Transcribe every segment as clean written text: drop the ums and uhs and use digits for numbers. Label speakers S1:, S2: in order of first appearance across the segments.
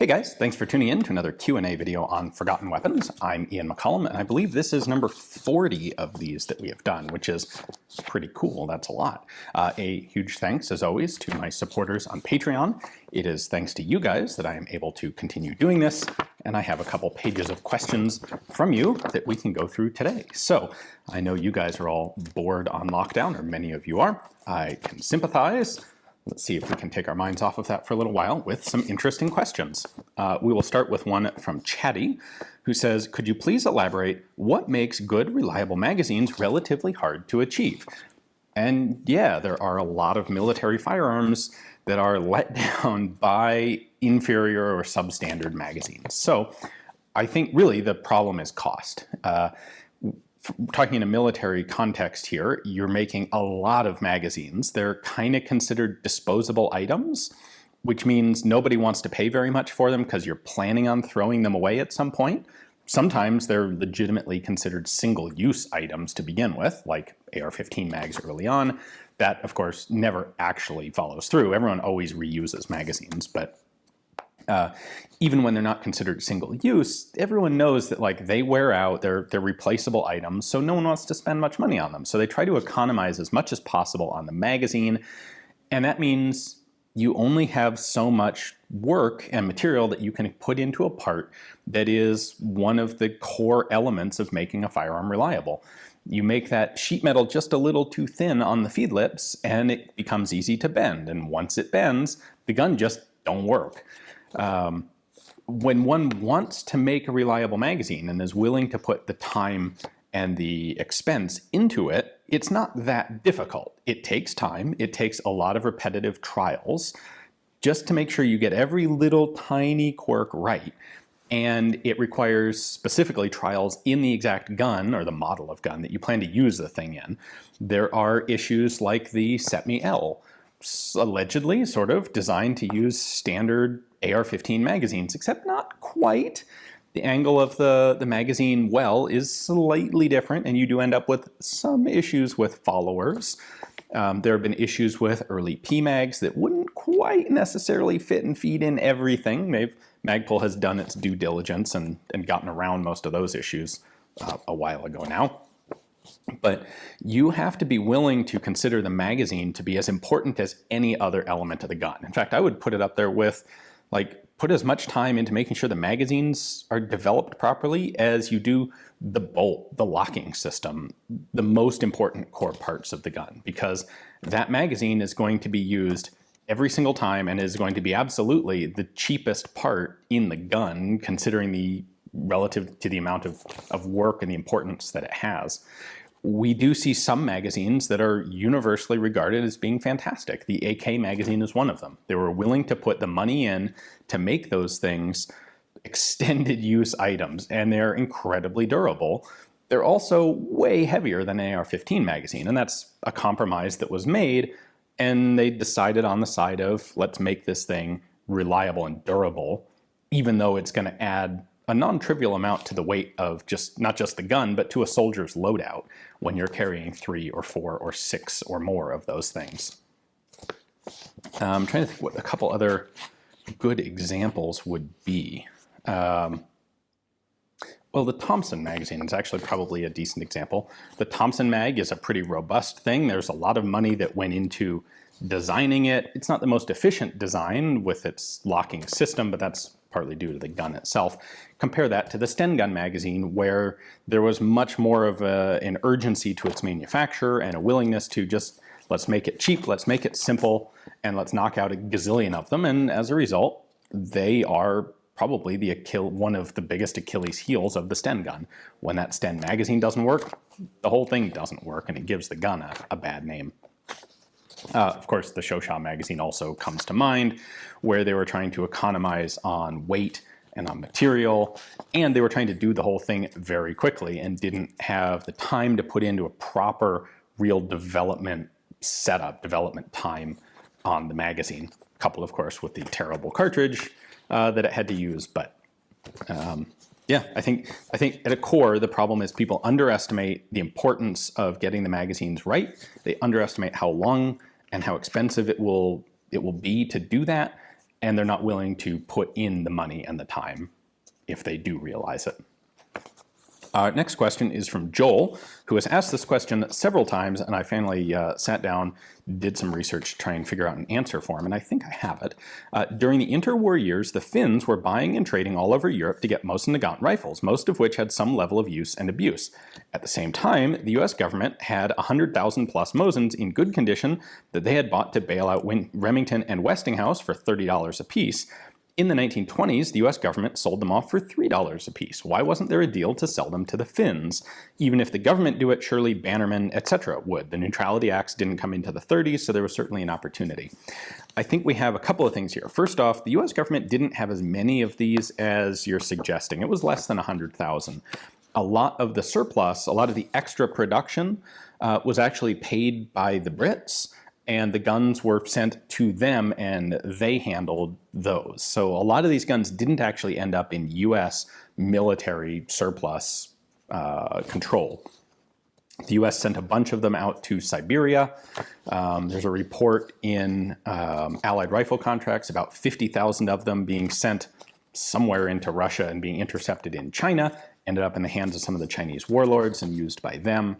S1: Hey guys, thanks for tuning in to another Q&A video on Forgotten Weapons. I'm Ian McCollum, and I believe this is number 40 of these that we have done, which is pretty cool. That's a lot. A huge thanks, as always, to my supporters on Patreon. It is thanks to you guys that I am able to continue doing this, and I have a couple pages of questions from you that we can go through today. So, I know you guys are all bored on lockdown, or many of you are. I can sympathize. Let's see if we can take our minds off of that for a little while with some interesting questions. We will start with one from Chatty, who says, could you please elaborate what makes good, reliable magazines relatively hard to achieve? And yeah, there are a lot of military firearms that are let down by inferior or substandard magazines. So I think really the problem is cost. Talking in a military context here, you're making a lot of magazines. They're kind of considered disposable items, which means nobody wants to pay very much for them because you're planning on throwing them away at some point. Sometimes they're legitimately considered single-use items to begin with, like AR-15 mags early on. That, of course, never actually follows through. Everyone always reuses magazines, but even when they're not considered single use, everyone knows that like they wear out, they're replaceable items, so no one wants to spend much money on them. So they try to economize as much as possible on the magazine, and that means you only have so much work and material that you can put into a part that is one of the core elements of making a firearm reliable. You make that sheet metal just a little too thin on the feed lips, and it becomes easy to bend, and once it bends, the gun just don't work. When one wants to make a reliable magazine and is willing to put the time and the expense into it, it's not that difficult. It takes time. It takes a lot of repetitive trials just to make sure you get every little tiny quirk right. And it requires specifically trials in the exact gun or the model of gun that you plan to use the thing in. There are issues like the Setme L, allegedly sort of designed to use standard AR-15 magazines, except not quite. The angle of the magazine well is slightly different, and you do end up with some issues with followers. There have been issues with early PMags that wouldn't quite necessarily fit and feed in everything. Magpul has done its due diligence and gotten around most of those issues a while ago now. But you have to be willing to consider the magazine to be as important as any other element of the gun. In fact, I would put it up there with, like, put as much time into making sure the magazines are developed properly as you do the bolt, the locking system, the most important core parts of the gun, because that magazine is going to be used every single time and is going to be absolutely the cheapest part in the gun, considering the relative to the amount of work and the importance that it has. We do see some magazines that are universally regarded as being fantastic. The AK magazine is one of them. They were willing to put the money in to make those things extended use items, and they're incredibly durable. They're also way heavier than an AR-15 magazine, and that's a compromise that was made, and they decided on the side of, let's make this thing reliable and durable, even though it's going to add a non-trivial amount to the weight of not just the gun, but to a soldier's loadout when you're carrying 3 or 4 or 6 or more of those things. I'm trying to think what a couple other good examples would be. Well, the Thompson magazine is actually probably a decent example. The Thompson mag is a pretty robust thing. There's a lot of money that went into designing it. It's not the most efficient design with its locking system, but that's partly due to the gun itself. Compare that to the Sten gun magazine, where there was much more of an urgency to its manufacturer and a willingness to just, let's make it cheap, let's make it simple, and let's knock out a gazillion of them. And as a result, they are probably one of the biggest Achilles heels of the Sten gun. When that Sten magazine doesn't work, the whole thing doesn't work, and it gives the gun a bad name. Of course, the Shosha magazine also comes to mind, where they were trying to economize on weight and on material, and they were trying to do the whole thing very quickly and didn't have the time to put into a proper, real development setup, development time on the magazine. Coupled, of course, with the terrible cartridge that it had to use. But yeah, I think at a core, the problem is people underestimate the importance of getting the magazines right. They underestimate how long and how expensive it will be to do that. and they're not willing to put in the money and the time if they do realize it. Next question is from Joel, who has asked this question several times, and I finally sat down, did some research to try and figure out an answer for him, and I think I have it. During the interwar years, the Finns were buying and trading all over Europe to get Mosin Nagant rifles, most of which had some level of use and abuse. At the same time, the US government had 100,000 plus Mosins in good condition that they had bought to bail out Remington and Westinghouse for $30 apiece. In the 1920s, the US government sold them off for $3 apiece. Why wasn't there a deal to sell them to the Finns? Even if the government do it, surely Bannerman, etc. would. The Neutrality Acts didn't come into the 30s, so there was certainly an opportunity. I think we have a couple of things here. First off, the US government didn't have as many of these as you're suggesting. It was less than 100,000. A lot of the surplus, a lot of the extra production was actually paid by the Brits, and the guns were sent to them and they handled those. So a lot of these guns didn't actually end up in US military surplus control. The US sent a bunch of them out to Siberia. There's a report in Allied rifle contracts, about 50,000 of them being sent somewhere into Russia and being intercepted in China, ended up in the hands of some of the Chinese warlords and used by them.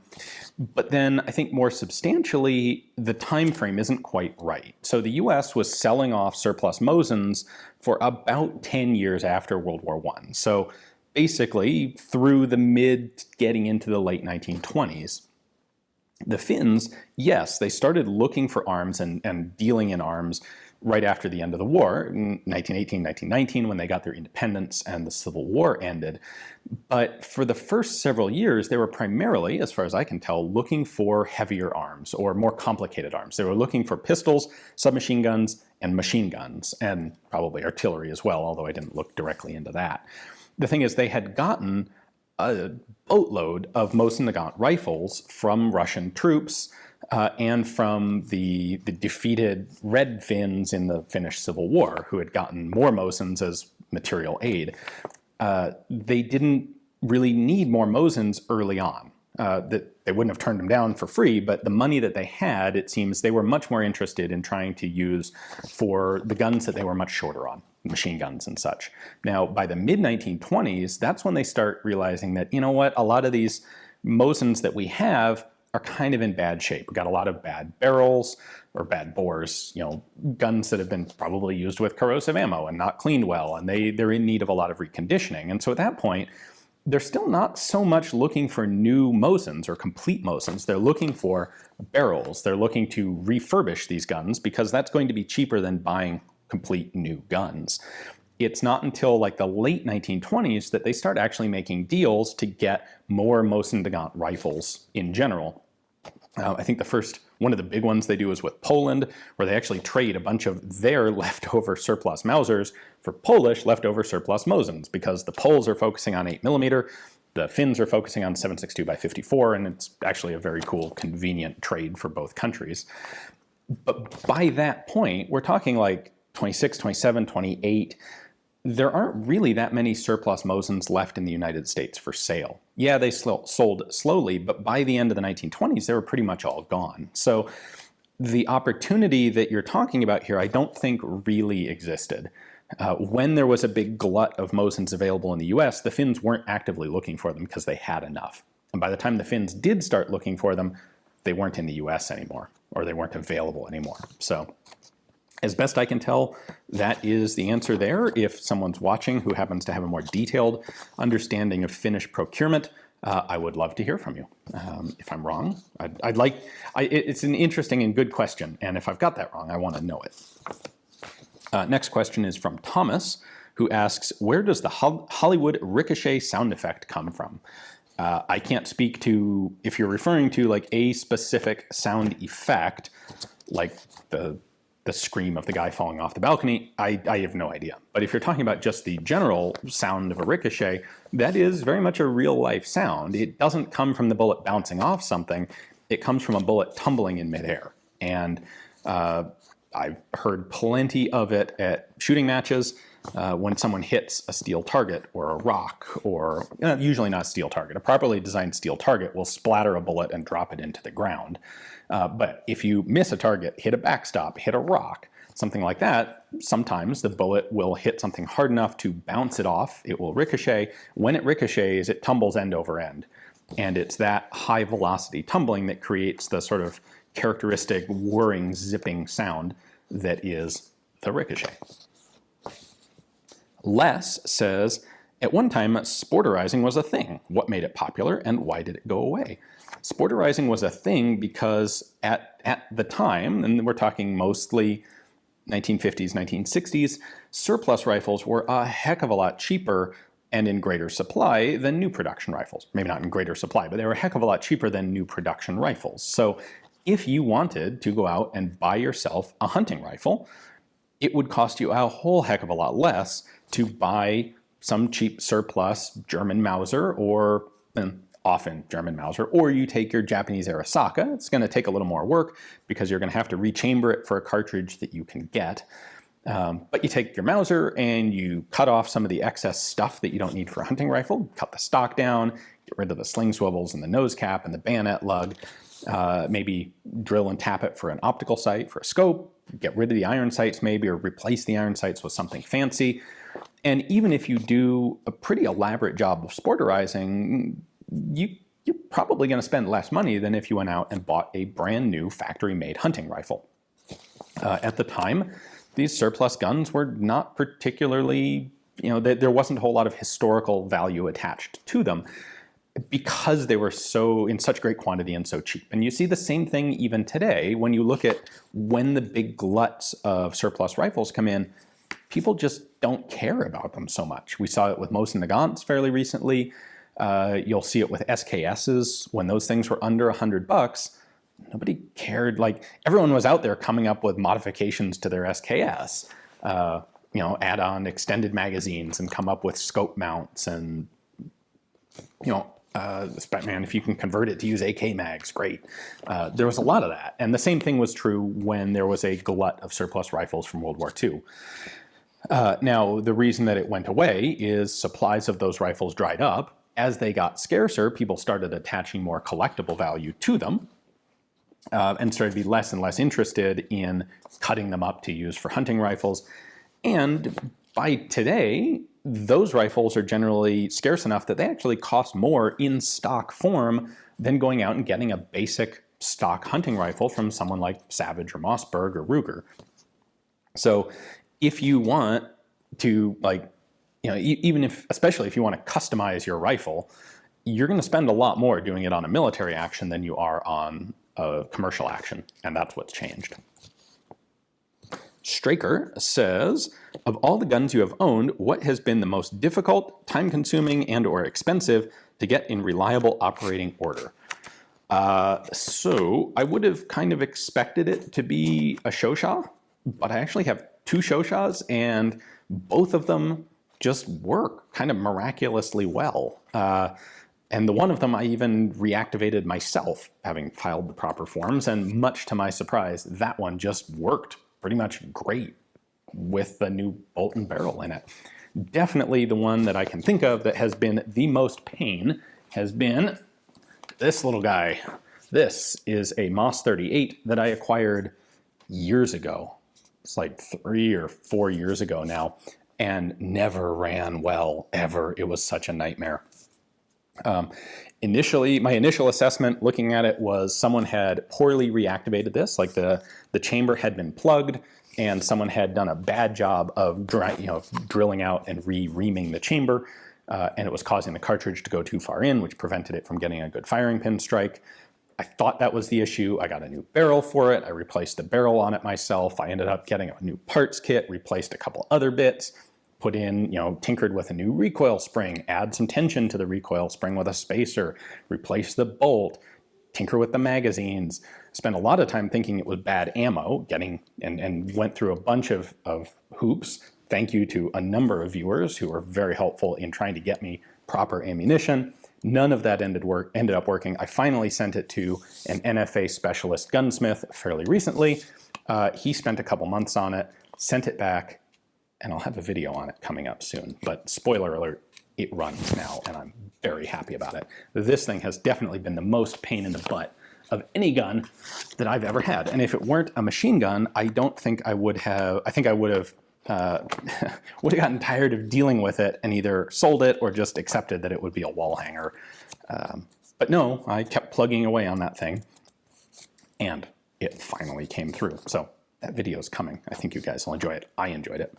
S1: But then I think more substantially, the time frame isn't quite right. So the US was selling off surplus Mosins for about 10 years after World War I. So basically through the mid, getting into the late 1920s. The Finns, yes, they started looking for arms and dealing in arms right after the end of the war, in 1918, 1919, when they got their independence and the Civil War ended. But for the first several years, they were primarily, as far as I can tell, looking for heavier arms or more complicated arms. They were looking for pistols, submachine guns, and machine guns, and probably artillery as well, although I didn't look directly into that. The thing is, they had gotten a boatload of Mosin Nagant rifles from Russian troops and from the defeated Red Finns in the Finnish Civil War, who had gotten more Mosins as material aid. They didn't really need more Mosins early on. They wouldn't have turned them down for free, but the money that they had, it seems they were much more interested in trying to use for the guns that they were much shorter on, machine guns and such. Now, by the mid-1920s, that's when they start realizing that, you know what, a lot of these Mosins that we have are kind of in bad shape. We've got a lot of bad barrels or bad bores, you know, guns that have been probably used with corrosive ammo and not cleaned well, and they're in need of a lot of reconditioning. And so at that point, they're still not so much looking for new Mosins or complete Mosins. They're looking for barrels. They're looking to refurbish these guns because that's going to be cheaper than buying complete new guns. It's not until like the late 1920s that they start actually making deals to get more Mosin Nagant rifles in general. I think one of the big ones they do is with Poland, where they actually trade a bunch of their leftover surplus Mausers for Polish leftover surplus Mosins, because the Poles are focusing on 8mm, the Finns are focusing on 7.62x54, and it's actually a very cool, convenient trade for both countries. But by that point, we're talking like 26, 27, 28, there aren't really that many surplus Mosins left in the United States for sale. Yeah, they sold slowly, but by the end of the 1920s, they were pretty much all gone. So the opportunity that you're talking about here, I don't think really existed. When there was a big glut of Mosins available in the US, the Finns weren't actively looking for them because they had enough. And by the time the Finns did start looking for them, they weren't in the US anymore, or they weren't available anymore. So as best I can tell, that is the answer there. If someone's watching who happens to have a more detailed understanding of Finnish procurement, I would love to hear from you. If I'm wrong, it's an interesting and good question, and if I've got that wrong, I want to know it. Next question is from Thomas, who asks, where does the Hollywood ricochet sound effect come from? I can't speak to, if you're referring to like a specific sound effect, like the scream of the guy falling off the balcony, I have no idea. But if you're talking about just the general sound of a ricochet, that is very much a real life sound. It doesn't come from the bullet bouncing off something. It comes from a bullet tumbling in midair. And I've heard plenty of it at shooting matches when someone hits a steel target or a rock, or usually not a steel target. A properly designed steel target will splatter a bullet and drop it into the ground. But if you miss a target, hit a backstop, hit a rock, something like that, sometimes the bullet will hit something hard enough to bounce it off. It will ricochet. When it ricochets, it tumbles end over end. And it's that high velocity tumbling that creates the sort of characteristic whirring, zipping sound that is the ricochet. Les says, at one time, sporterizing was a thing. What made it popular and why did it go away? Sporterizing was a thing because at the time, and we're talking mostly 1950s, 1960s, surplus rifles were a heck of a lot cheaper and in greater supply than new production rifles. Maybe not in greater supply, but they were a heck of a lot cheaper than new production rifles. So if you wanted to go out and buy yourself a hunting rifle, it would cost you a whole heck of a lot less to buy some cheap surplus German Mauser or often German Mauser, or you take your Japanese Arisaka. It's going to take a little more work because you're going to have to rechamber it for a cartridge that you can get. But you take your Mauser and you cut off some of the excess stuff that you don't need for a hunting rifle, cut the stock down, get rid of the sling swivels and the nose cap and the bayonet lug, maybe drill and tap it for an optical sight, for a scope, get rid of the iron sights maybe, or replace the iron sights with something fancy. And even if you do a pretty elaborate job of sporterizing, you're probably going to spend less money than if you went out and bought a brand new factory-made hunting rifle. At the time, these surplus guns were not particularly, there wasn't a whole lot of historical value attached to them because they were in such great quantity and so cheap. And you see the same thing even today when you look at when the big gluts of surplus rifles come in. People just don't care about them so much. We saw it with Mosin Nagants fairly recently. You'll see it with SKSs. When those things were under $100, nobody cared. Like, everyone was out there coming up with modifications to their SKS. Add on extended magazines and come up with scope mounts and, man, if you can convert it to use AK mags, great. There was a lot of that. And the same thing was true when there was a glut of surplus rifles from World War II. Now, the reason that it went away is supplies of those rifles dried up. As they got scarcer, people started attaching more collectible value to them and started to be less and less interested in cutting them up to use for hunting rifles. And by today, those rifles are generally scarce enough that they actually cost more in stock form than going out and getting a basic stock hunting rifle from someone like Savage or Mossberg or Ruger. So if you want to, especially if you want to customize your rifle, you're going to spend a lot more doing it on a military action than you are on a commercial action, and that's what's changed. Straker says, of all the guns you have owned, what has been the most difficult, time-consuming, and or expensive to get in reliable operating order? So I would have kind of expected it to be a Shosha, but I actually have two Shoshas, and both of them just work kind of miraculously well. And the one of them I even reactivated myself, having filed the proper forms, and much to my surprise, that one just worked pretty much great with the new bolt and barrel in it. Definitely the one that I can think of that has been the most pain has been this little guy. This is a Moss 38 that I acquired years ago. It's like 3 or 4 years ago now, and never ran well, ever. It was such a nightmare. Initially, my initial assessment looking at it was someone had poorly reactivated this, like the chamber had been plugged and someone had done a bad job of drilling out and reaming the chamber, and it was causing the cartridge to go too far in, which prevented it from getting a good firing pin strike. I thought that was the issue. I got a new barrel for it. I replaced the barrel on it myself. I ended up getting a new parts kit, replaced a couple other bits, put in, tinkered with a new recoil spring, add some tension to the recoil spring with a spacer, replace the bolt, tinker with the magazines, spent a lot of time thinking it was bad ammo, and went through a bunch of hoops. Thank you to a number of viewers who were very helpful in trying to get me proper ammunition. None of that ended up working. I finally sent it to an NFA specialist gunsmith fairly recently. He spent a couple months on it, sent it back, and I'll have a video on it coming up soon. But spoiler alert, it runs now, and I'm very happy about it. This thing has definitely been the most pain in the butt of any gun that I've ever had. And if it weren't a machine gun, I don't think I would have, I think I would have would have gotten tired of dealing with it and either sold it or just accepted that it would be a wall hanger. But no, I kept plugging away on that thing, and it finally came through. So that video is coming. I think you guys will enjoy it. I enjoyed it.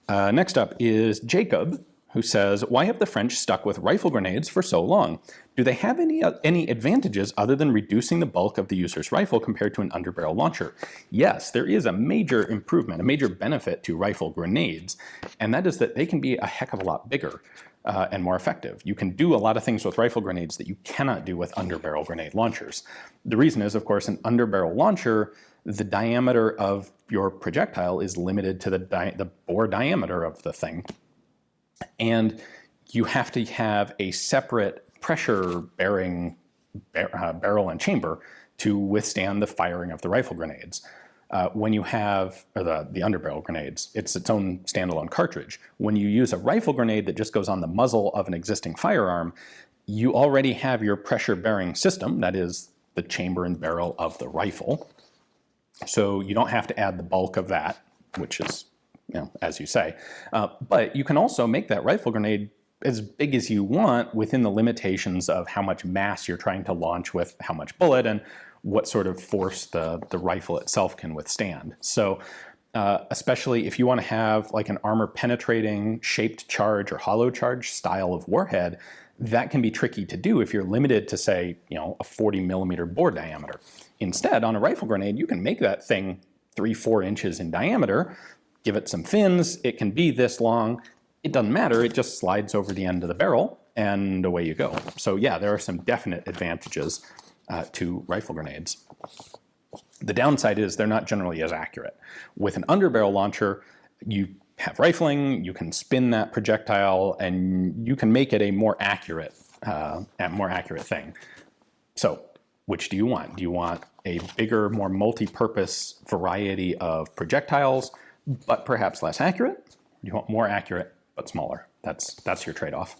S1: Next up is Jacob, who says, why have the French stuck with rifle grenades for so long? Do they have any advantages other than reducing the bulk of the user's rifle compared to an underbarrel launcher? Yes, there is a major improvement, a major benefit to rifle grenades, and that is that they can be a heck of a lot bigger and more effective. You can do a lot of things with rifle grenades that you cannot do with underbarrel grenade launchers. The reason is, of course, an underbarrel launcher, the diameter of your projectile is limited to the bore diameter of the thing. And you have to have a separate pressure-bearing barrel and chamber to withstand the firing of the rifle grenades. When you have, or the underbarrel grenades, it's its own standalone cartridge. When you use a rifle grenade that just goes on the muzzle of an existing firearm, you already have your pressure-bearing system, that is the chamber and barrel of the rifle. So you don't have to add the bulk of that, which is, you know, as you say. But you can also make that rifle grenade as big as you want within the limitations of how much mass you're trying to launch with how much bullet and what sort of force the rifle itself can withstand. So especially if you want to have like an armor penetrating shaped charge or hollow charge style of warhead, that can be tricky to do if you're limited to, say, you know, a 40 millimeter bore diameter. Instead, on a rifle grenade, you can make that thing 3-4 inches in diameter, give it some fins, it can be this long, it doesn't matter, it just slides over the end of the barrel, and away you go. So yeah, there are some definite advantages to rifle grenades. The downside is they're not generally as accurate. With an underbarrel launcher, you have rifling, you can spin that projectile, and you can make it a more accurate thing. So which do you want? Do you want a bigger, more multi-purpose variety of projectiles, but perhaps less accurate? Do you want more accurate, but smaller? That's your trade-off.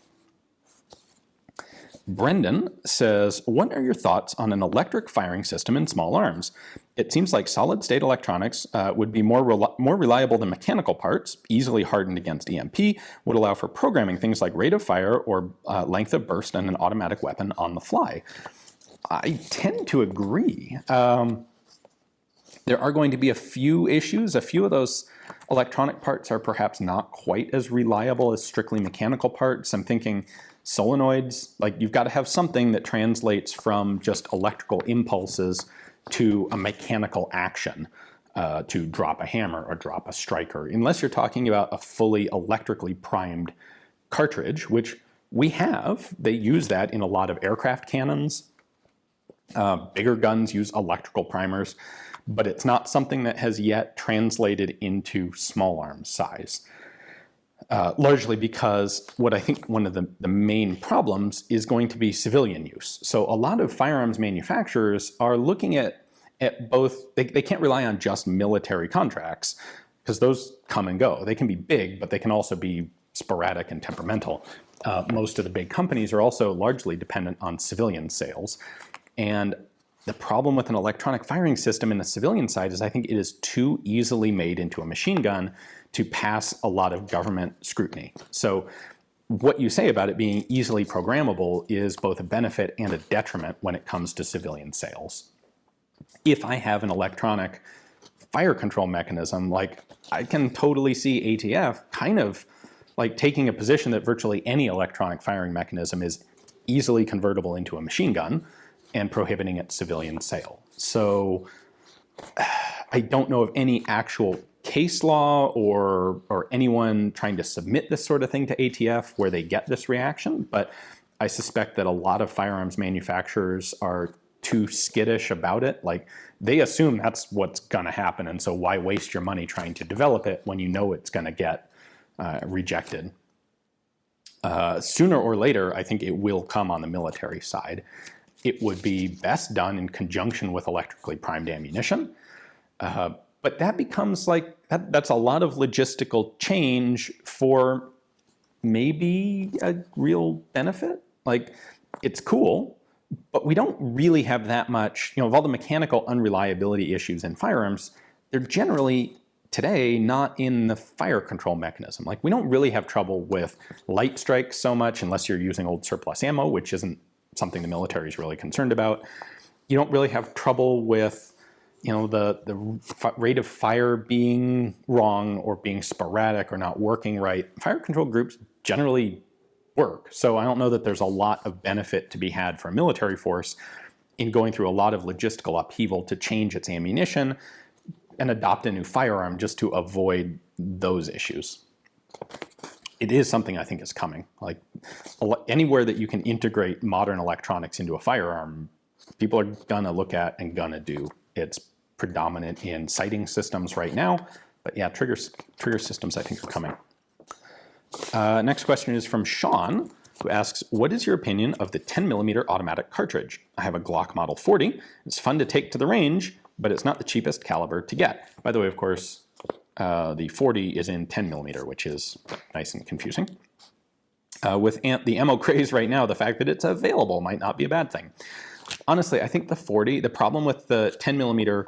S1: Brendan says, what are your thoughts on an electric firing system in small arms? It seems like solid-state electronics would be more reliable than mechanical parts, easily hardened against EMP, would allow for programming things like rate of fire or length of burst and an automatic weapon on the fly. I tend to agree. There are going to be a few issues. A few of those electronic parts are perhaps not quite as reliable as strictly mechanical parts. I'm thinking solenoids, like you've got to have something that translates from just electrical impulses to a mechanical action to drop a hammer or drop a striker, unless you're talking about a fully electrically primed cartridge, which we have. They use that in a lot of aircraft cannons. Bigger guns use electrical primers, but it's not something that has yet translated into small arms size. Largely because what I think one of the main problems is going to be civilian use. So a lot of firearms manufacturers are looking at both, they can't rely on just military contracts, because those come and go. They can be big, but they can also be sporadic and temperamental. Most of the big companies are also largely dependent on civilian sales. And the problem with an electronic firing system in the civilian side is I think it is too easily made into a machine gun to pass a lot of government scrutiny. So what you say about it being easily programmable is both a benefit and a detriment when it comes to civilian sales. If I have an electronic fire control mechanism, like I can totally see ATF kind of like taking a position that virtually any electronic firing mechanism is easily convertible into a machine gun and prohibiting its civilian sale. So I don't know of any actual case law or anyone trying to submit this sort of thing to ATF where they get this reaction, but I suspect that a lot of firearms manufacturers are too skittish about it. Like they assume that's what's gonna happen, and so why waste your money trying to develop it when you know it's gonna get rejected? Sooner or later, I think it will come on the military side. It would be best done in conjunction with electrically primed ammunition. But that becomes like, that's a lot of logistical change for maybe a real benefit. Like, it's cool, But we don't really have that much, of all the mechanical unreliability issues in firearms, they're generally today not in the fire control mechanism. Like, we don't really have trouble with light strikes so much unless you're using old surplus ammo, which isn't something the military is really concerned about. You don't really have trouble with, the rate of fire being wrong or being sporadic or not working right. Fire control groups generally work. So I don't know that there's a lot of benefit to be had for a military force in going through a lot of logistical upheaval to change its ammunition and adopt a new firearm just to avoid those issues. It is something I think is coming. Like, anywhere that you can integrate modern electronics into a firearm, people are gonna look at and gonna do. It's predominant in sighting systems right now, but yeah, trigger systems I think are coming. Next question is from Sean, who asks, what is your opinion of the 10mm automatic cartridge? I have a Glock Model 40. It's fun to take to the range, but it's not the cheapest caliber to get. By the way, of course, the 40 is in 10mm, which is nice and confusing. With the ammo craze right now, the fact that it's available might not be a bad thing. Honestly, I think the problem with the 10mm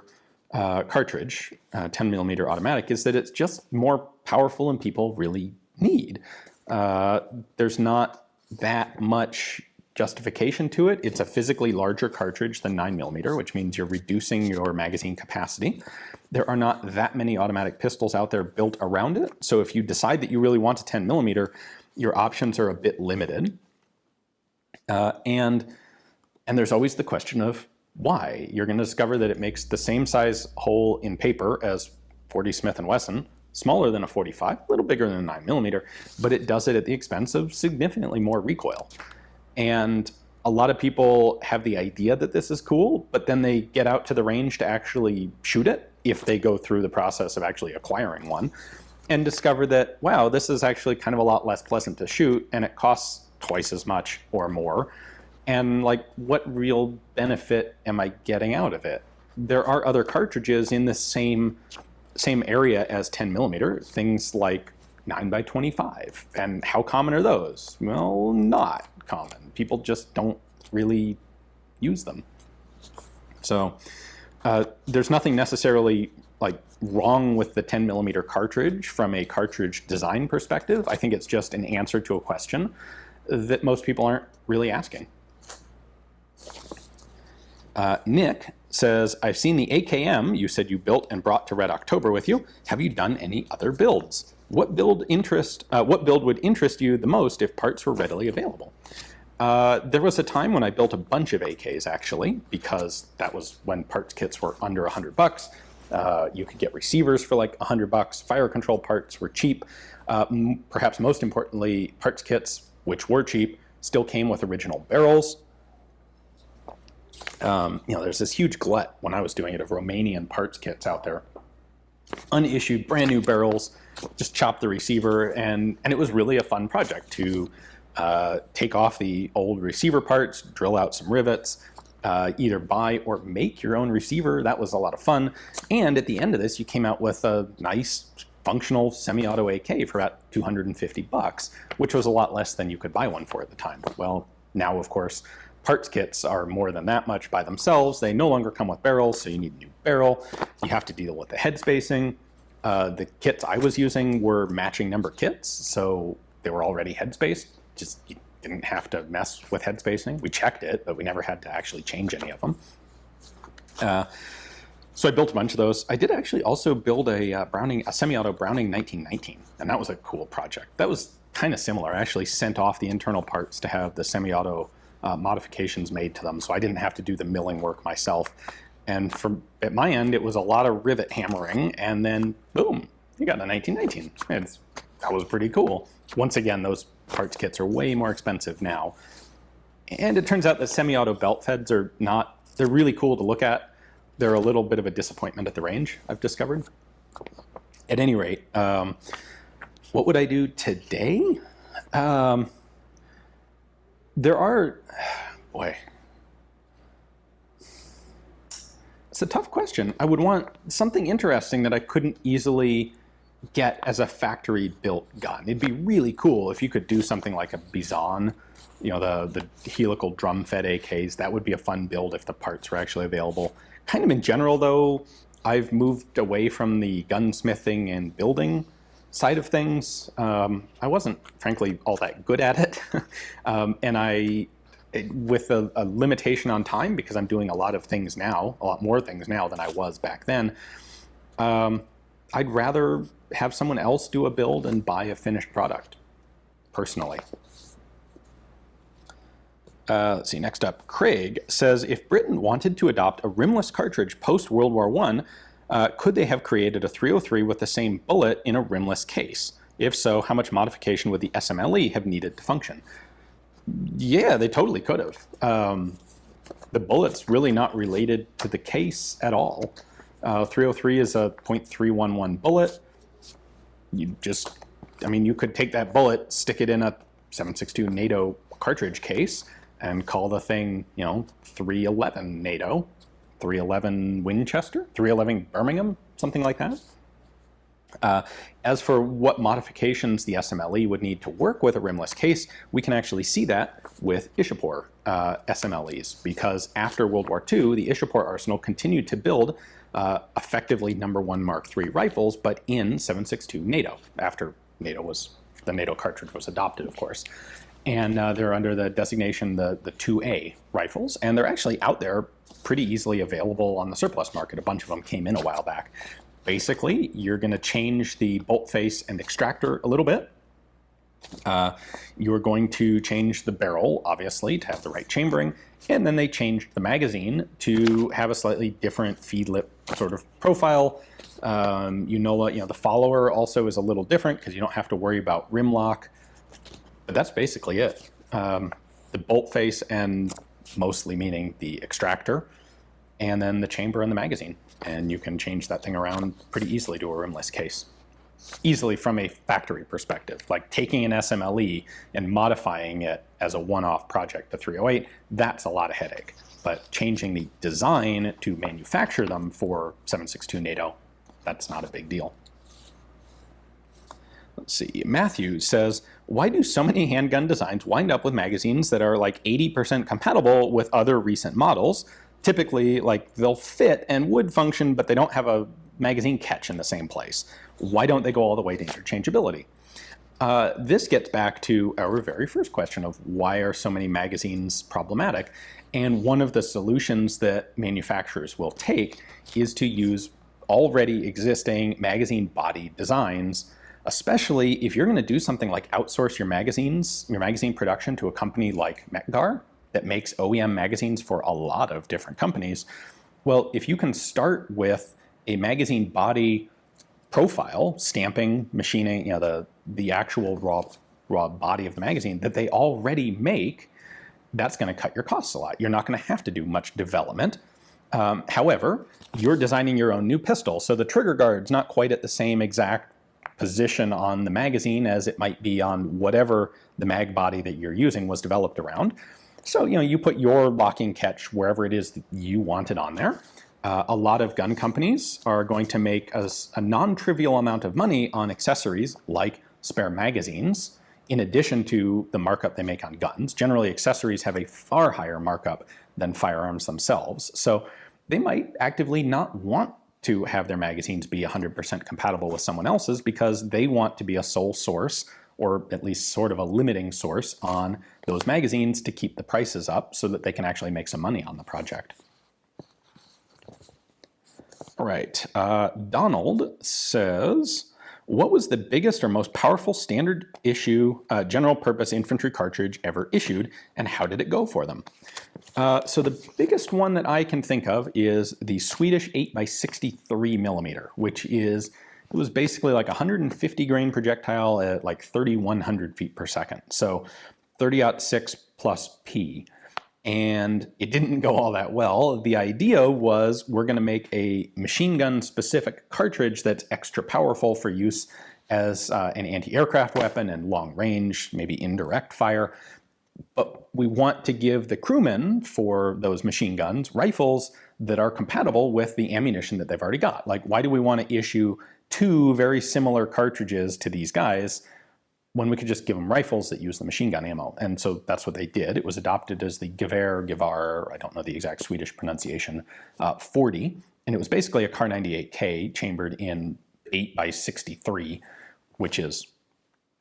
S1: cartridge, 10mm automatic, is that it's just more powerful than people really need. There's not that much justification to it. It's a physically larger cartridge than 9mm, which means you're reducing your magazine capacity. There are not that many automatic pistols out there built around it. So if you decide that you really want a 10mm, your options are a bit limited. And there's always the question of why. You're going to discover that it makes the same size hole in paper as 40 Smith & Wesson, smaller than a 45, a little bigger than a 9mm, but it does it at the expense of significantly more recoil. And a lot of people have the idea that this is cool, but then they get out to the range to actually shoot it, if they go through the process of actually acquiring one, and discover that, wow, this is actually kind of a lot less pleasant to shoot, and it costs twice as much or more. And like, what real benefit am I getting out of it? There are other cartridges in the same area as 10mm, things like 9x25. And how common are those? Well, not common. People just don't really use them. So there's nothing necessarily like wrong with the 10mm cartridge from a cartridge design perspective. I think it's just an answer to a question that most people aren't really asking. Nick says, I've seen the AKM you said you built and brought to Red October with you. Have you done any other builds? What build would interest you the most if parts were readily available? There was a time when I built a bunch of AKs, actually, because that was when parts kits were under $100. You could get receivers for like $100. Fire control parts were cheap. Perhaps most importantly, parts kits, which were cheap, still came with original barrels. There's this huge glut when I was doing it of Romanian parts kits out there. Unissued, brand new barrels, just chop the receiver, and it was really a fun project to take off the old receiver parts, drill out some rivets, either buy or make your own receiver. That was a lot of fun. And at the end of this, you came out with a nice, functional semi-auto AK for about $250, which was a lot less than you could buy one for at the time. Well, now, of course, parts kits are more than that much by themselves. They no longer come with barrels, so you need a new barrel. You have to deal with the head spacing. The kits I was using were matching number kits, so they were already head spaced. Just you didn't have to mess with head spacing. We checked it, but we never had to actually change any of them. So I built a bunch of those. I did actually also build a semi-auto Browning 1919, and that was a cool project. That was kind of similar. I actually sent off the internal parts to have the semi-auto modifications made to them, so I didn't have to do the milling work myself. And at my end, it was a lot of rivet hammering, and then boom, you got a 1919. That was pretty cool. Once again, those parts kits are way more expensive now. And it turns out that semi-auto belt feds they're really cool to look at. They're a little bit of a disappointment at the range, I've discovered. At any rate, what would I do today? It's a tough question. I would want something interesting that I couldn't easily get as a factory-built gun. It'd be really cool if you could do something like a Bizon, you know, the helical drum-fed AKs. That would be a fun build if the parts were actually available. Kind of in general, though, I've moved away from the gunsmithing and building side of things. I wasn't, frankly, all that good at it. And with a limitation on time, because I'm doing a lot of things now, a lot more things now than I was back then, I'd rather have someone else do a build and buy a finished product, personally. Let's see, next up, Craig says, if Britain wanted to adopt a rimless cartridge post-World War I, could they have created a 303 with the same bullet in a rimless case? If so, how much modification would the SMLE have needed to function? Yeah, they totally could have. The bullet's really not related to the case at all. 303 is a .311 bullet. You could take that bullet, stick it in a 7.62 NATO cartridge case, and call the thing, 311 NATO, 311 Winchester, 311 Birmingham, something like that. As for what modifications the SMLE would need to work with a rimless case, we can actually see that with Ishapur SMLEs, because after World War II, the Ishapur arsenal continued to build effectively #1 Mark III rifles, but in 7.62 NATO, after the NATO cartridge was adopted, of course. And they're under the designation the 2A rifles, and they're actually out there pretty easily available on the surplus market. A bunch of them came in a while back. Basically, you're going to change the bolt face and extractor a little bit. You're going to change the barrel, obviously, to have the right chambering, and then they changed the magazine to have a slightly different feed lip sort of profile. The follower also is a little different because you don't have to worry about rim lock. But that's basically it. The bolt face, and mostly meaning the extractor, and then the chamber and the magazine. And you can change that thing around pretty easily to a rimless case. Easily from a factory perspective. Like taking an SMLE and modifying it as a one-off project, the 308, that's a lot of headache. But changing the design to manufacture them for 7.62 NATO, that's not a big deal. Let's see, Matthew says, why do so many handgun designs wind up with magazines that are like 80% compatible with other recent models? Typically, like, they'll fit and would function, but they don't have a magazine catch in the same place. Why don't they go all the way to interchangeability? This gets back to our very first question of why are so many magazines problematic? And one of the solutions that manufacturers will take is to use already existing magazine body designs, especially if you're going to do something like outsource your magazine production to a company like Mekgar that makes OEM magazines for a lot of different companies. Well, if you can start with a magazine body profile, stamping, machining, the actual raw body of the magazine that they already make, that's going to cut your costs a lot. You're not going to have to do much development. However, you're designing your own new pistol, so the trigger guard's not quite at the same exact position on the magazine as it might be on whatever the mag body that you're using was developed around. So, you put your locking catch wherever it is that you want it on there. A lot of gun companies are going to make a non-trivial amount of money on accessories like spare magazines, in addition to the markup they make on guns. Generally, accessories have a far higher markup than firearms themselves. So they might actively not want to have their magazines be 100% compatible with someone else's because they want to be a sole source, or at least sort of a limiting source on those magazines to keep the prices up so that they can actually make some money on the project. All right, Donald says, what was the biggest or most powerful standard issue general purpose infantry cartridge ever issued, and how did it go for them? So the biggest one that I can think of is the Swedish 8x63 millimeter, which was basically like a 150 grain projectile at like 3,100 feet per second. So 30-06 plus P. And it didn't go all that well. The idea was we're going to make a machine gun specific cartridge that's extra powerful for use as an anti-aircraft weapon and long range, maybe indirect fire. But we want to give the crewmen for those machine guns rifles that are compatible with the ammunition that they've already got. Like, why do we want to issue two very similar cartridges to these guys when we could just give them rifles that use the machine gun ammo. And so that's what they did. It was adopted as the Gevar, I don't know the exact Swedish pronunciation, 40. And it was basically a Kar 98K chambered in 8x63, which is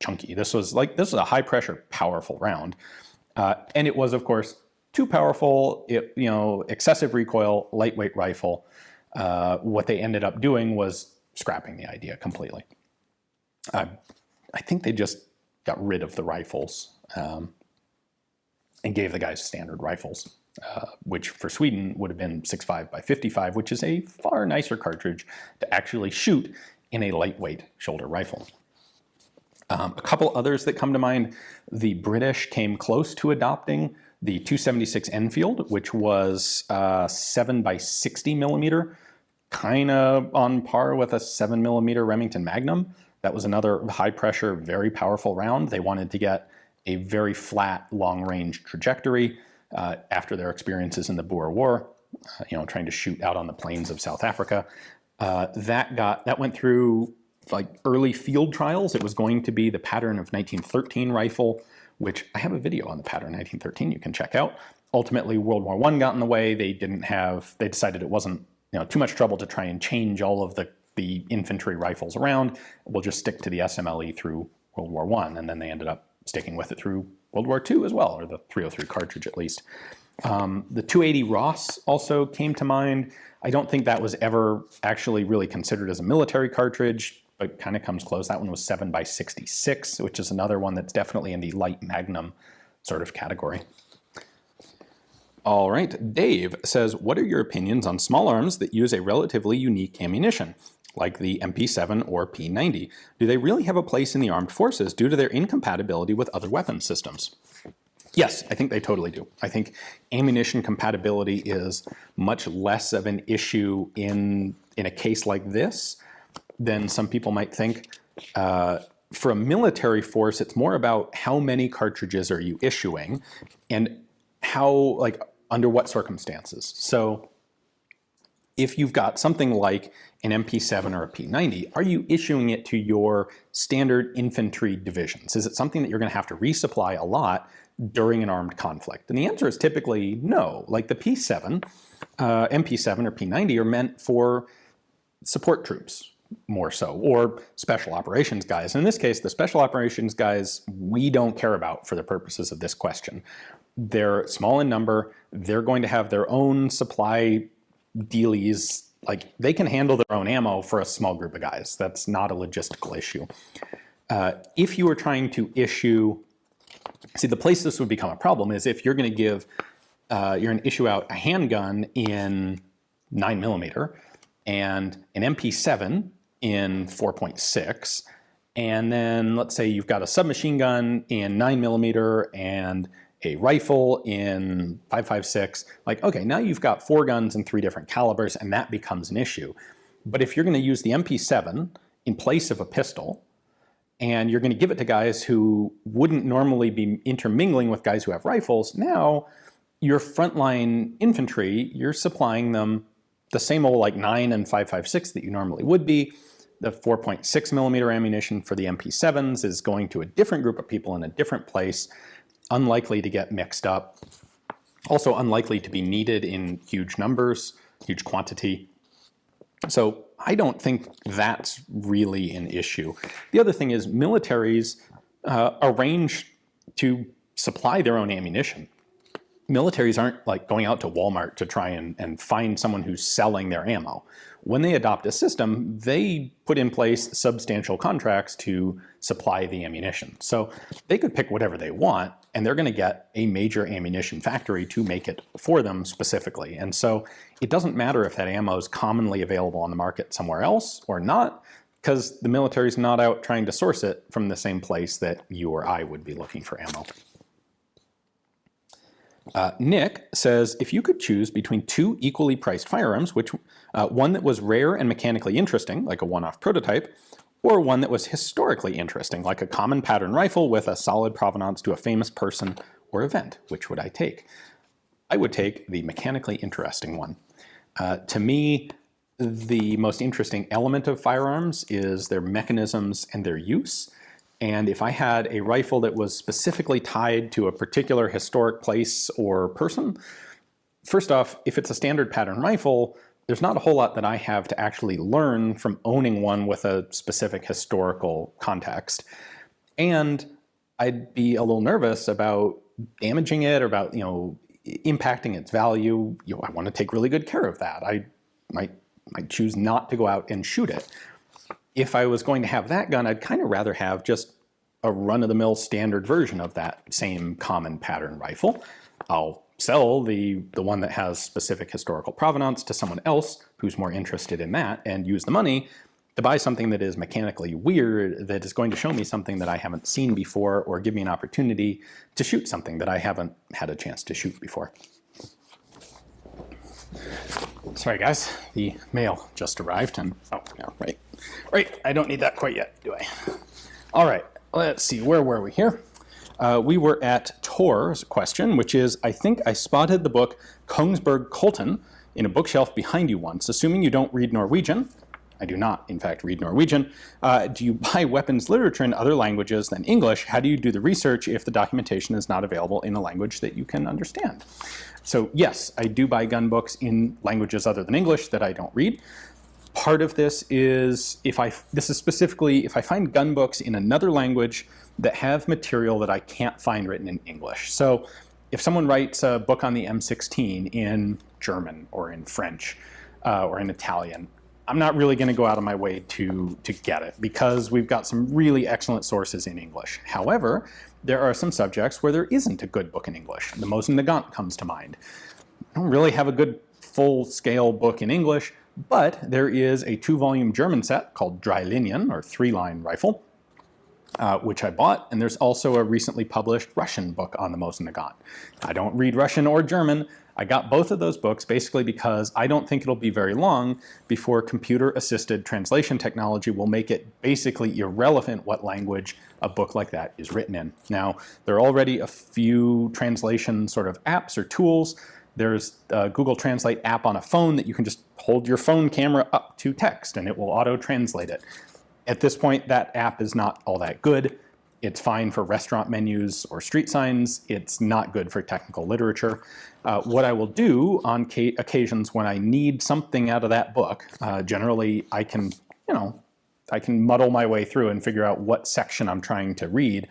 S1: chunky. This was a high pressure, powerful round. And it was, of course, too powerful, excessive recoil, lightweight rifle. What they ended up doing was scrapping the idea completely. I think they just got rid of the rifles and gave the guys standard rifles, which for Sweden would have been 6.5 by 55, which is a far nicer cartridge to actually shoot in a lightweight shoulder rifle. A couple others that come to mind, the British came close to adopting the 276 Enfield, which was 7 by 60 millimeter, kind of on par with a 7 millimeter Remington Magnum. That was another high pressure, very powerful round. They wanted to get a very flat, long range trajectory after their experiences in the Boer War, trying to shoot out on the plains of South Africa. That went through like early field trials. It was going to be the pattern of 1913 rifle, which I have a video on the pattern 1913 you can check out. Ultimately, World War I got in the way. They decided it wasn't too much trouble to try and change all of the infantry rifles around. We'll just stick to the SMLE through World War I, and then they ended up sticking with it through World War II as well, or the 303 cartridge at least. The 280 Ross also came to mind. I don't think that was ever actually really considered as a military cartridge, but kind of comes close. That one was 7 by 66, which is another one that's definitely in the light magnum sort of category. All right, Dave says, what are your opinions on small arms that use a relatively unique ammunition, like the MP7 or P90? Do they really have a place in the armed forces due to their incompatibility with other weapon systems? Yes, I think they totally do. I think ammunition compatibility is much less of an issue in a case like this than some people might think. For a military force, it's more about how many cartridges are you issuing and how, under what circumstances. So if you've got something like an MP7 or a P90, are you issuing it to your standard infantry divisions? Is it something that you're going to have to resupply a lot during an armed conflict? And the answer is typically no. Like the P7, MP7 or P90 are meant for support troops more so, or special operations guys. In this case, the special operations guys we don't care about for the purposes of this question. They're small in number. They're going to have their own supply dealies. Like, they can handle their own ammo for a small group of guys. That's not a logistical issue. If you were trying to issue, the place this would become a problem is if you're going to give, you're going to issue out a handgun in 9mm and an MP7 in 4.6, and then let's say you've got a submachine gun in 9mm and a rifle in 5.56, okay, now you've got 4 guns in 3 different calibers, and that becomes an issue. But if you're going to use the MP7 in place of a pistol, and you're going to give it to guys who wouldn't normally be intermingling with guys who have rifles, now your frontline infantry, you're supplying them the same old 9 and 5.56 that you normally would be. The 4.6mm ammunition for the MP7s is going to a different group of people in a different place, unlikely to get mixed up, also unlikely to be needed in huge numbers, huge quantity. So I don't think that's really an issue. The other thing is militaries arrange to supply their own ammunition. Militaries aren't going out to Walmart to try and find someone who's selling their ammo. When they adopt a system, they put in place substantial contracts to supply the ammunition. So they could pick whatever they want, and they're going to get a major ammunition factory to make it for them specifically. And so it doesn't matter if that ammo is commonly available on the market somewhere else or not, because the military's not out trying to source it from the same place that you or I would be looking for ammo. Nick says, if you could choose between 2 equally priced firearms, which one that was rare and mechanically interesting, like a one-off prototype, or one that was historically interesting, like a common pattern rifle with a solid provenance to a famous person or event, which would I take? I would take the mechanically interesting one. To me, the most interesting element of firearms is their mechanisms and their use. And if I had a rifle that was specifically tied to a particular historic place or person, first off, if it's a standard pattern rifle, there's not a whole lot that I have to actually learn from owning one with a specific historical context. And I'd be a little nervous about damaging it or about, impacting its value. I want to take really good care of that. I might choose not to go out and shoot it. If I was going to have that gun, I'd kind of rather have just a run-of-the-mill standard version of that same common pattern rifle. I'll sell the one that has specific historical provenance to someone else who's more interested in that and use the money to buy something that is mechanically weird, that is going to show me something that I haven't seen before or give me an opportunity to shoot something that I haven't had a chance to shoot before. Sorry guys, the mail just arrived and, oh, yeah, right, I don't need that quite yet, do I? All right, let's see, where were we here? We were at Tor's question, which is, I think I spotted the book Kongsberg Colton in a bookshelf behind you once. Assuming you don't read Norwegian, I do not, in fact, read Norwegian. Do you buy weapons literature in other languages than English? How do you do the research if the documentation is not available in a language that you can understand? So yes, I do buy gun books in languages other than English that I don't read. Part of this is, if I find gun books in another language that have material that I can't find written in English. So if someone writes a book on the M16 in German or in French or in Italian, I'm not really going to go out of my way to get it because we've got some really excellent sources in English. However, there are some subjects where there isn't a good book in English. The Mosin Nagant comes to mind. I don't really have a good full-scale book in English, but there is a 2-volume German set called Drei Linien, or 3-line rifle, which I bought, and there's also a recently published Russian book on the Mosin Nagant. I don't read Russian or German. I got both of those books basically because I don't think it'll be very long before computer-assisted translation technology will make it basically irrelevant what language a book like that is written in. Now, there are already a few translation sort of apps or tools. There's a Google Translate app on a phone that you can just hold your phone camera up to text and it will auto-translate it. At this point, that app is not all that good. It's fine for restaurant menus or street signs. It's not good for technical literature. What I will do on occasions when I need something out of that book, generally I can muddle my way through and figure out what section I'm trying to read.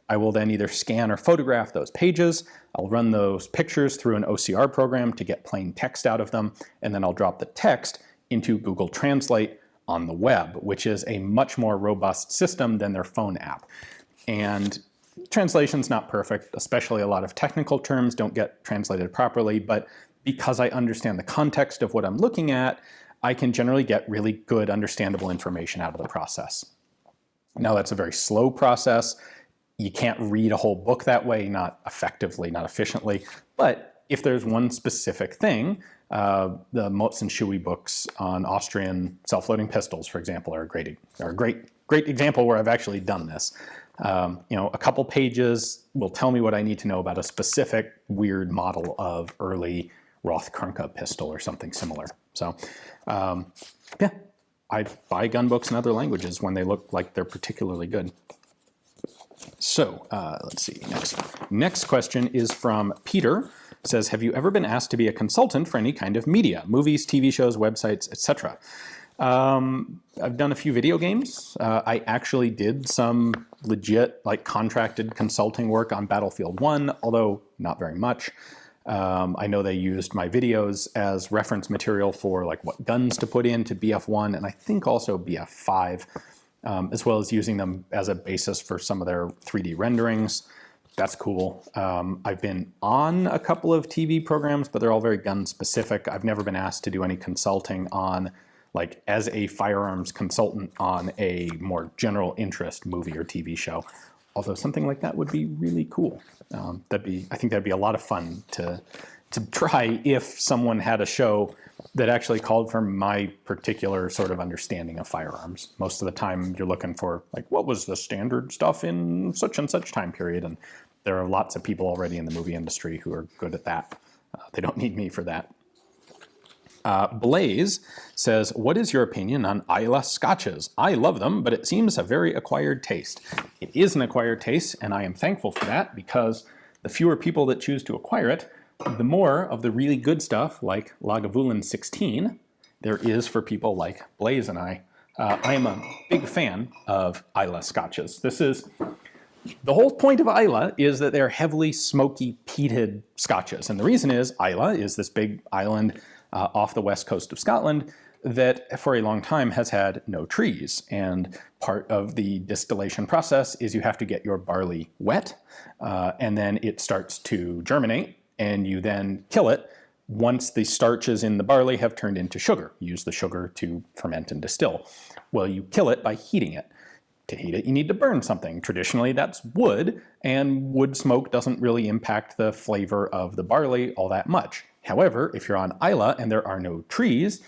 S1: I will then either scan or photograph those pages. I'll run those pictures through an OCR program to get plain text out of them, and then I'll drop the text into Google Translate on the web, which is a much more robust system than their phone app. And translation's not perfect, especially a lot of technical terms don't get translated properly, but because I understand the context of what I'm looking at, I can generally get really good, understandable information out of the process. Now, that's a very slow process. You can't read a whole book that way, not effectively, not efficiently, but if there's one specific thing, the Mosin Shui books on Austrian self-loading pistols, for example, are a great example where I've actually done this. A couple pages will tell me what I need to know about a specific weird model of early Roth-Krönke pistol or something similar. So, yeah, I buy gun books in other languages when they look like they're particularly good. So, let's see, next question is from Peter. It says, have you ever been asked to be a consultant for any kind of media, movies, TV shows, websites, etc.? I've done a few video games. I actually did some legit, contracted consulting work on Battlefield 1, although not very much. I know they used my videos as reference material for what guns to put into BF1 and I think also BF5, as well as using them as a basis for some of their 3D renderings. That's cool. I've been on a couple of TV programs, but they're all very gun specific. I've never been asked to do any consulting on as a firearms consultant on a more general interest movie or TV show. Although something like that would be really cool. I think that'd be a lot of fun to try if someone had a show that actually called for my particular sort of understanding of firearms. Most of the time you're looking for what was the standard stuff in such and such time period, and there are lots of people already in the movie industry who are good at that. They don't need me for that. Blaze says, what is your opinion on Islay Scotches? I love them, but it seems a very acquired taste. It is an acquired taste, and I am thankful for that, because the fewer people that choose to acquire it, the more of the really good stuff, like Lagavulin 16, there is for people like Blaze and I. I am a big fan of Islay Scotches. The whole point of Islay is that they're heavily smoky, peated Scotches. And the reason is Islay is this big island off the west coast of Scotland that for a long time has had no trees. And part of the distillation process is you have to get your barley wet, and then it starts to germinate, and you then kill it once the starches in the barley have turned into sugar. Use the sugar to ferment and distill. Well, you kill it by heating it. To heat it, you need to burn something. Traditionally, that's wood, and wood smoke doesn't really impact the flavor of the barley all that much. However, if you're on Islay and there are no trees,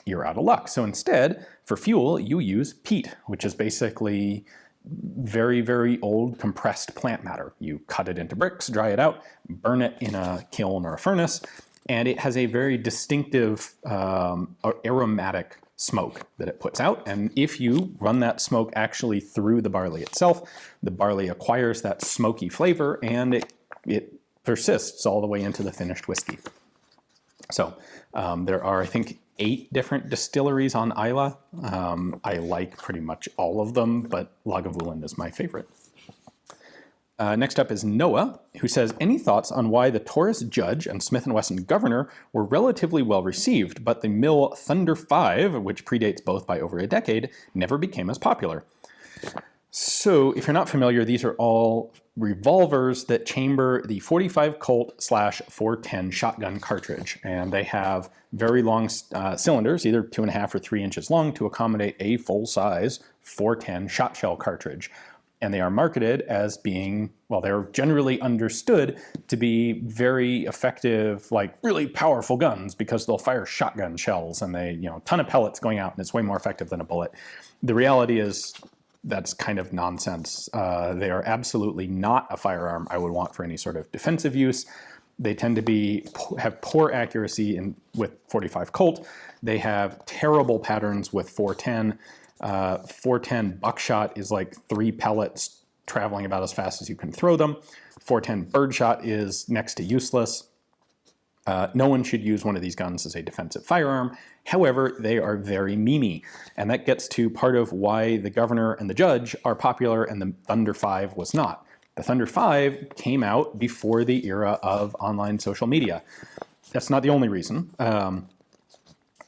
S1: you're out of luck. So instead, for fuel, you use peat, which is basically very, very old compressed plant matter. You cut it into bricks, dry it out, burn it in a kiln or a furnace, and it has a very distinctive aromatic smoke that it puts out. And if you run that smoke actually through the barley itself, the barley acquires that smoky flavor, and it persists all the way into the finished whiskey. So there are, I think, 8 different distilleries on Islay. I like pretty much all of them, but Lagavulin is my favorite. Next up is Noah, who says, any thoughts on why the Taurus Judge and Smith & Wesson Governor were relatively well received, but the Mill Thunder 5, which predates both by over a decade, never became as popular? So if you're not familiar, these are all revolvers that chamber the 45 Colt /410 shotgun cartridge, and they have very long cylinders, either 2.5 or 3 inches long, to accommodate a full-size 410 shot shell cartridge. And they are marketed as being, well, they're generally understood to be very effective, like really powerful guns, because they'll fire shotgun shells and they, a ton of pellets going out, and it's way more effective than a bullet. The reality is that's kind of nonsense. They are absolutely not a firearm I would want for any sort of defensive use. They tend to have poor accuracy with 45 Colt. They have terrible patterns with 410. 410 buckshot is like 3 pellets traveling about as fast as you can throw them. 410 birdshot is next to useless. No one should use one of these guns as a defensive firearm. However, they are very memey, and that gets to part of why the Governor and the Judge are popular and the Thunder 5 was not. The Thunder 5 came out before the era of online social media. That's not the only reason.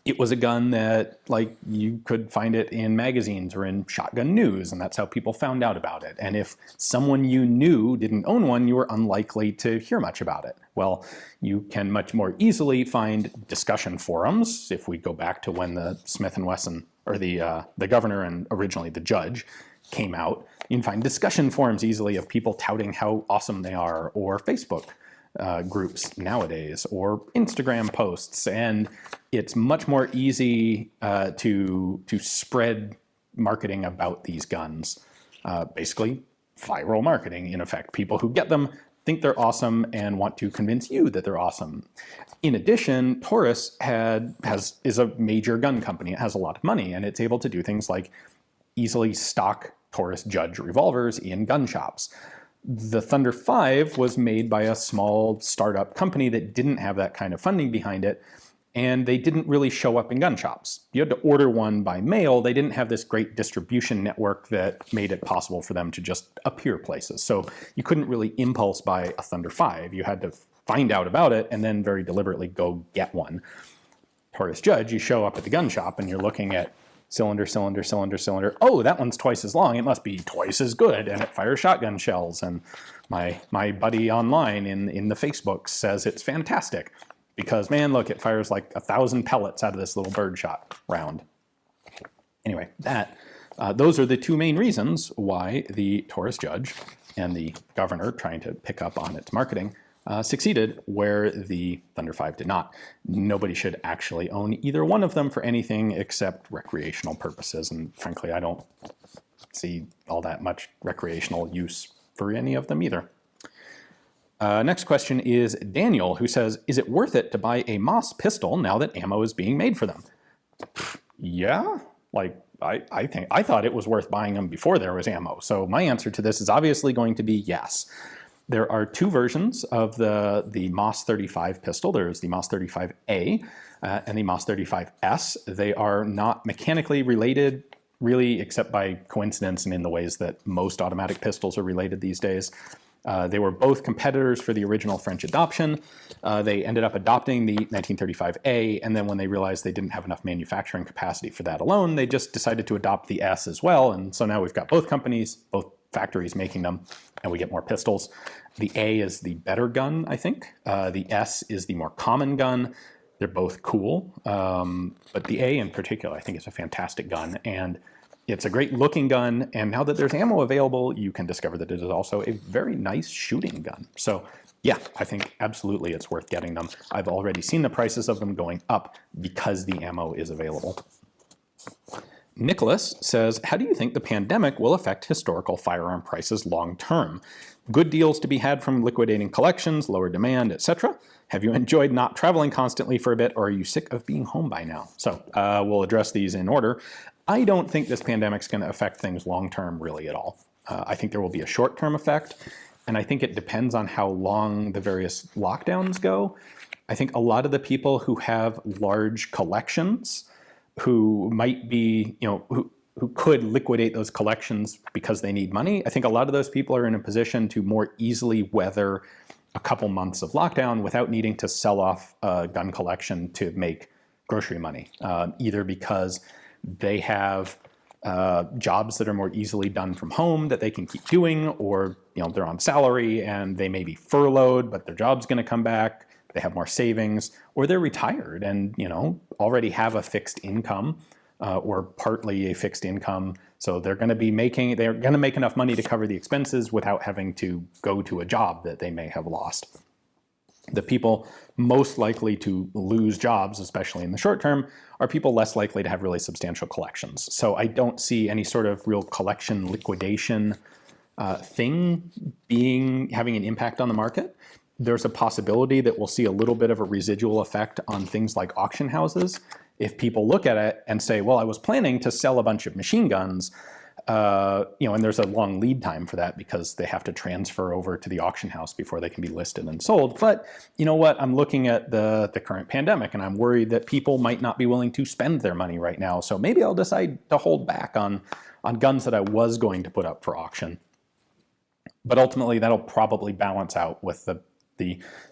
S1: It was a gun that, like, you could find it in magazines or in Shotgun News, and that's how people found out about it. And if someone you knew didn't own one, you were unlikely to hear much about it. Well, you can much more easily find discussion forums. If we go back to when the Smith & Wesson, or the Governor and originally the Judge, came out, you can find discussion forums easily of people touting how awesome they are, or Facebook groups nowadays, or Instagram posts, and it's much more easy to spread marketing about these guns. Basically, viral marketing, in effect. People who get them think they're awesome and want to convince you that they're awesome. In addition, Taurus is a major gun company. It has a lot of money, and it's able to do things like easily stock Taurus Judge revolvers in gun shops. The Thunder 5 was made by a small startup company that didn't have that kind of funding behind it, and they didn't really show up in gun shops. You had to order one by mail. They didn't have this great distribution network that made it possible for them to just appear places. So you couldn't really impulse buy a Thunder 5. You had to find out about it and then very deliberately go get one. Taurus Judge, you show up at the gun shop and you're looking at cylinder, cylinder, cylinder, cylinder. Oh, that one's twice as long. It must be twice as good, and it fires shotgun shells. And my buddy online in the Facebook says it's fantastic because, man, look, it fires like 1,000 pellets out of this little birdshot round. Anyway, those are the 2 main reasons why the Taurus Judge and the Governor, trying to pick up on its marketing, succeeded where the Thunder 5 did not. Nobody should actually own either one of them for anything except recreational purposes, and frankly, I don't see all that much recreational use for any of them either. Next question is Daniel, who says, is it worth it to buy a Moss pistol now that ammo is being made for them? Yeah, like I thought it was worth buying them before there was ammo. So my answer to this is obviously going to be yes. There are two versions of the Moss 35 pistol. There's the Moss 35A and the Moss 35S. They are not mechanically related, really, except by coincidence and in the ways that most automatic pistols are related these days. They were both competitors for the original French adoption. They ended up adopting the 1935A, and then when they realized they didn't have enough manufacturing capacity for that alone, they just decided to adopt the S as well. And so now we've got both companies, both factories making them, and we get more pistols. The A is the better gun, I think. The S is the more common gun. They're both cool, but the A in particular, I think, is a fantastic gun, and it's a great looking gun, and now that there's ammo available, you can discover that it is also a very nice shooting gun. So yeah, I think absolutely it's worth getting them. I've already seen the prices of them going up because the ammo is available. Nicholas says, how do you think the pandemic will affect historical firearm prices long term? Good deals to be had from liquidating collections, lower demand, etc. Have you enjoyed not traveling constantly for a bit, or are you sick of being home by now? So we'll address these in order. I don't think this pandemic's going to affect things long-term really at all. I think there will be a short-term effect, and I think it depends on how long the various lockdowns go. I think a lot of the people who have large collections, who might be, who could liquidate those collections because they need money, I think a lot of those people are in a position to more easily weather a couple months of lockdown without needing to sell off a gun collection to make grocery money, either because they have jobs that are more easily done from home that they can keep doing, or they're on salary and they may be furloughed, but their job's going to come back. They have more savings, or they're retired and already have a fixed income or partly a fixed income. So they're going to make enough money to cover the expenses without having to go to a job that they may have lost. The people most likely to lose jobs, especially in the short term, are people less likely to have really substantial collections. So I don't see any sort of real collection liquidation thing having an impact on the market. There's a possibility that we'll see a little bit of a residual effect on things like auction houses. If people look at it and say, well, I was planning to sell a bunch of machine guns, and there's a long lead time for that because they have to transfer over to the auction house before they can be listed and sold. But you know what? I'm looking at the current pandemic, and I'm worried that people might not be willing to spend their money right now. So maybe I'll decide to hold back on guns that I was going to put up for auction. But ultimately, that'll probably balance out with the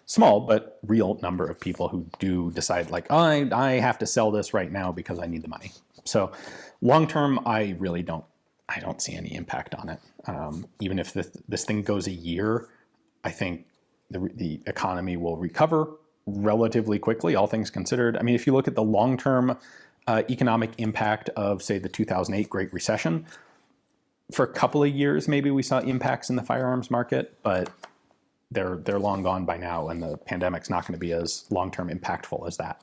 S1: small but real number of people who do decide, like, oh, I have to sell this right now because I need the money. So long term, I don't see any impact on it. Even if this thing goes a year, I think the economy will recover relatively quickly, all things considered. I mean, if you look at the long-term economic impact of, say, the 2008 Great Recession, for a couple of years, maybe we saw impacts in the firearms market, but they're long gone by now, and the pandemic's not going to be as long-term impactful as that.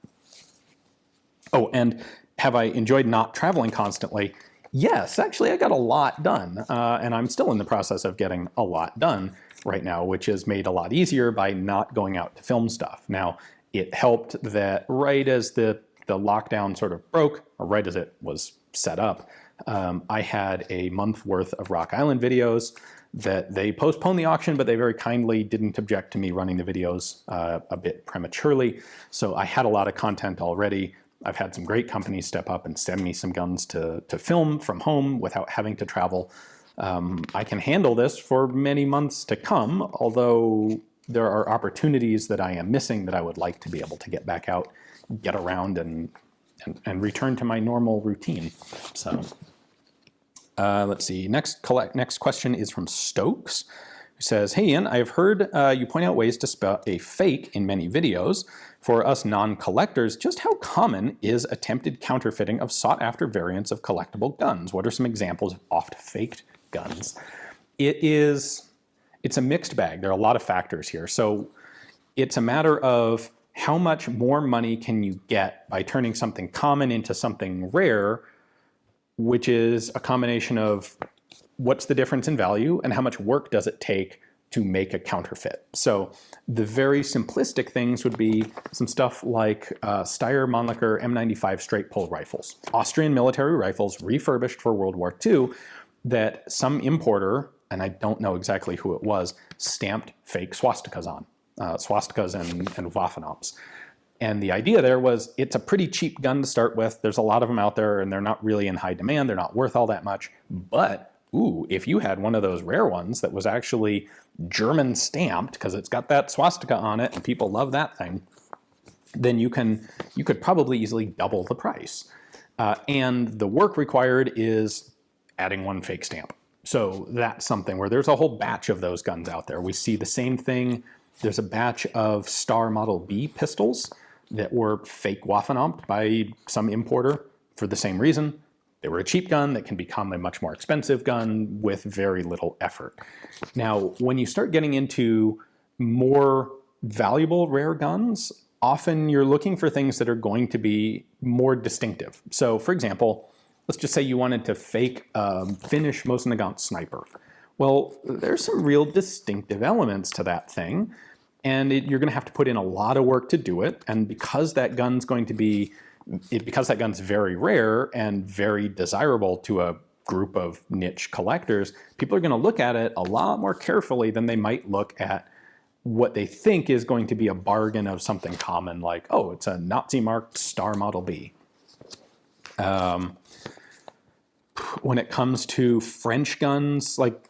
S1: Oh, and have I enjoyed not traveling constantly? Yes, actually, I got a lot done, and I'm still in the process of getting a lot done right now, which is made a lot easier by not going out to film stuff. Now, it helped that right as the lockdown sort of broke, or right as it was set up, I had a month worth of Rock Island videos that they postponed the auction, but they very kindly didn't object to me running the videos a bit prematurely. So I had a lot of content already. I've had some great companies step up and send me some guns to film from home without having to travel. I can handle this for many months to come, although there are opportunities that I am missing that I would like to be able to get back out, get around, and return to my normal routine. So let's see. Next question is from Stokes, who says, hey Ian, I've heard you point out ways to spot a fake in many videos. For us non-collectors, just how common is attempted counterfeiting of sought-after variants of collectible guns? What are some examples of oft-faked guns? It's a mixed bag. There are a lot of factors here. So it's a matter of how much more money can you get by turning something common into something rare, which is a combination of what's the difference in value and how much work does it take to make a counterfeit. So the very simplistic things would be some stuff like Steyr Mannlicher M95 straight pull rifles, Austrian military rifles refurbished for World War II that some importer, and I don't know exactly who it was, stamped fake swastikas on, swastikas and Waffenamps. And the idea there was it's a pretty cheap gun to start with. There's a lot of them out there and they're not really in high demand. They're not worth all that much. But, ooh, if you had one of those rare ones that was actually German stamped, because it's got that swastika on it and people love that thing, then you could probably easily double the price. And the work required is adding one fake stamp. So that's something where there's a whole batch of those guns out there. We see the same thing. There's a batch of Star Model B pistols that were fake Waffenamp by some importer for the same reason. They were a cheap gun that can become a much more expensive gun with very little effort. Now, when you start getting into more valuable rare guns, often you're looking for things that are going to be more distinctive. So, for example, let's just say you wanted to fake a Finnish Mosin Nagant sniper. Well, there's some real distinctive elements to that thing, and you're going to have to put in a lot of work to do it. And because that gun's because that gun's very rare and very desirable to a group of niche collectors, people are going to look at it a lot more carefully than they might look at what they think is going to be a bargain of something common, like, oh, it's a Nazi-marked Star Model B. When it comes to French guns, like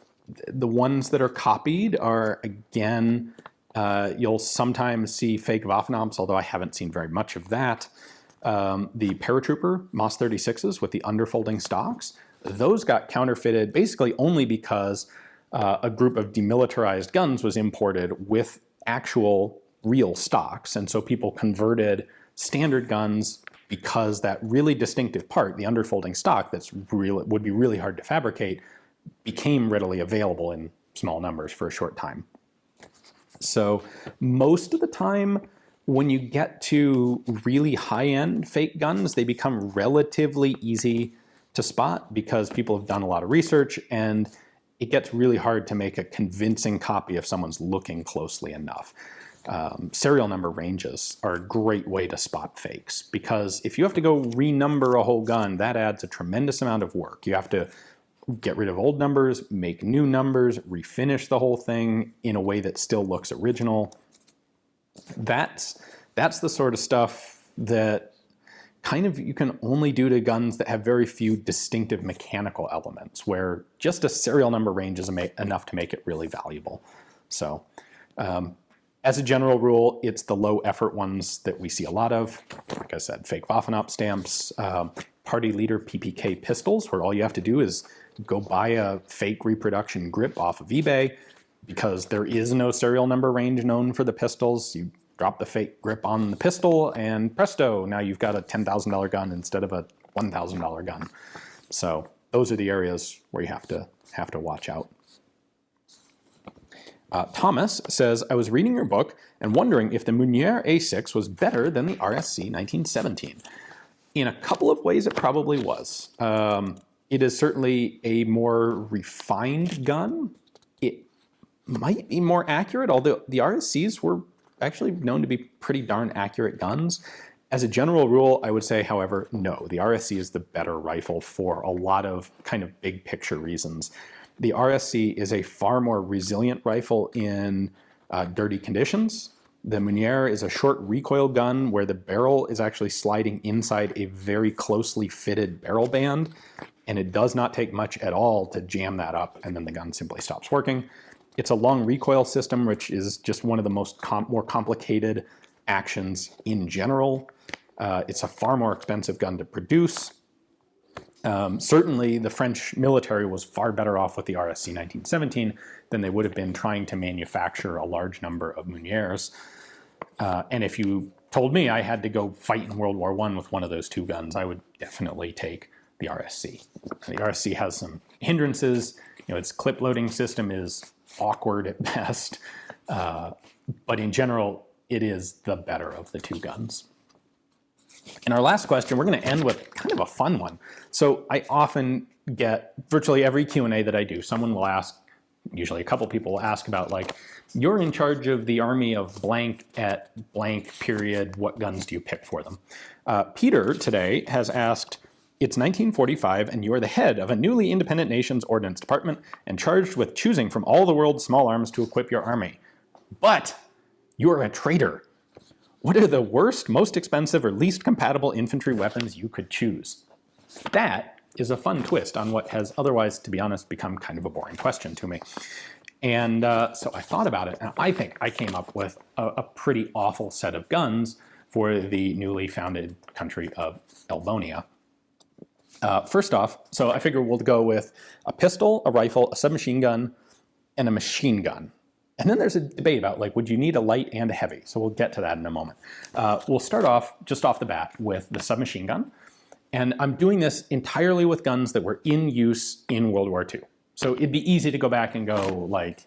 S1: the ones that are copied are, again, you'll sometimes see fake Waffenamps, although I haven't seen very much of that. The paratrooper MOS 36s with the underfolding stocks, those got counterfeited basically only because a group of demilitarized guns was imported with actual real stocks. And so people converted standard guns because that really distinctive part, the underfolding stock would be really hard to fabricate, became readily available in small numbers for a short time. So most of the time, when you get to really high-end fake guns, they become relatively easy to spot because people have done a lot of research, and it gets really hard to make a convincing copy if someone's looking closely enough. Serial number ranges are a great way to spot fakes, because if you have to go renumber a whole gun, that adds a tremendous amount of work. You have to get rid of old numbers, make new numbers, refinish the whole thing in a way that still looks original. That's the sort of stuff that kind of you can only do to guns that have very few distinctive mechanical elements, where just a serial number range is enough to make it really valuable. So as a general rule, it's the low effort ones that we see a lot of. Like I said, fake Waffenamp stamps, party leader PPK pistols, where all you have to do is go buy a fake reproduction grip off of eBay, because there is no serial number range known for the pistols. You drop the fake grip on the pistol and presto, now you've got a $10,000 gun instead of a $1,000 gun. So those are the areas where you have to watch out. Thomas says, I was reading your book and wondering if the Meunier A6 was better than the RSC 1917. In a couple of ways, it probably was. It is certainly a more refined gun. It might be more accurate, although the RSCs were actually known to be pretty darn accurate guns. As a general rule, I would say, however, no, the RSC is the better rifle for a lot of kind of big picture reasons. The RSC is a far more resilient rifle in dirty conditions. The Meunier is a short recoil gun where the barrel is actually sliding inside a very closely fitted barrel band, and it does not take much at all to jam that up, and then the gun simply stops working. It's a long recoil system, which is just one of the more complicated actions in general. It's a far more expensive gun to produce. Certainly, the French military was far better off with the RSC 1917 than they would have been trying to manufacture a large number of Meuniers. And if you told me I had to go fight in World War I with one of those two guns, I would definitely take the RSC. The RSC has some hindrances. Its clip loading system is awkward at best, but in general, it is the better of the two guns. In our last question, we're going to end with kind of a fun one. So I often get virtually every Q&A that I do, someone will ask, usually a couple people will ask about, like, you're in charge of the army of blank at blank period, what guns do you pick for them? Peter today has asked, it's 1945 and you are the head of a newly independent nation's ordnance department and charged with choosing from all the world's small arms to equip your army. But you are a traitor. What are the worst, most expensive, or least compatible infantry weapons you could choose? That is a fun twist on what has otherwise, to be honest, become kind of a boring question to me. And so I thought about it, and I think I came up with a pretty awful set of guns for the newly founded country of Elbonia. First off, so I figure we'll go with a pistol, a rifle, a submachine gun, and a machine gun. And then there's a debate about, like, would you need a light and a heavy? So we'll get to that in a moment. We'll start off, just off the bat, with the submachine gun. And I'm doing this entirely with guns that were in use in World War II. So it'd be easy to go back and go, like,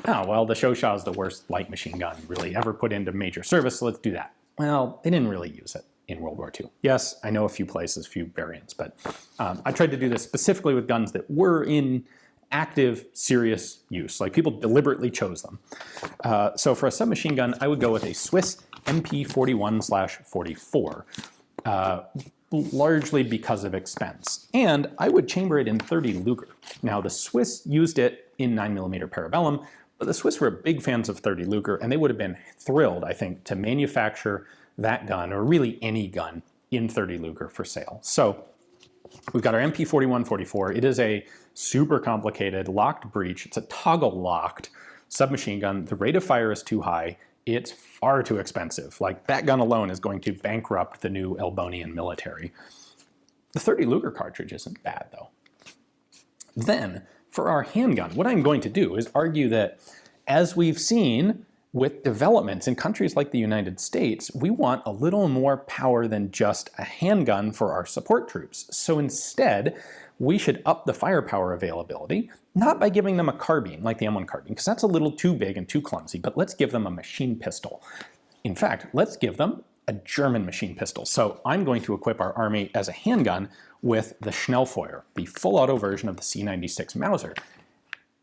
S1: oh, well, the Shosha is the worst light machine gun really ever put into major service, so let's do that. Well, they didn't really use it in World War II. Yes, I know a few places, a few variants, but I tried to do this specifically with guns that were in active, serious use. Like, people deliberately chose them. So for a submachine gun, I would go with a Swiss MP41/44, largely because of expense. And I would chamber it in 30 Luger. Now, the Swiss used it in 9mm Parabellum, but the Swiss were big fans of 30 Luger, and they would have been thrilled, I think, to manufacture that gun, or really any gun, in 30 Luger for sale. So we've got our MP41/44. It is a super complicated locked breech. It's a toggle locked submachine gun. The rate of fire is too high. It's far too expensive. Like, that gun alone is going to bankrupt the new Elbonian military. The 30 Luger cartridge isn't bad, though. Then, for our handgun, what I'm going to do is argue that, as we've seen with developments in countries like the United States, we want a little more power than just a handgun for our support troops. So instead, we should up the firepower availability, not by giving them a carbine like the M1 carbine, because that's a little too big and too clumsy, but let's give them a machine pistol. In fact, let's give them a German machine pistol. So I'm going to equip our army as a handgun with the Schnellfeuer, the full auto version of the C96 Mauser.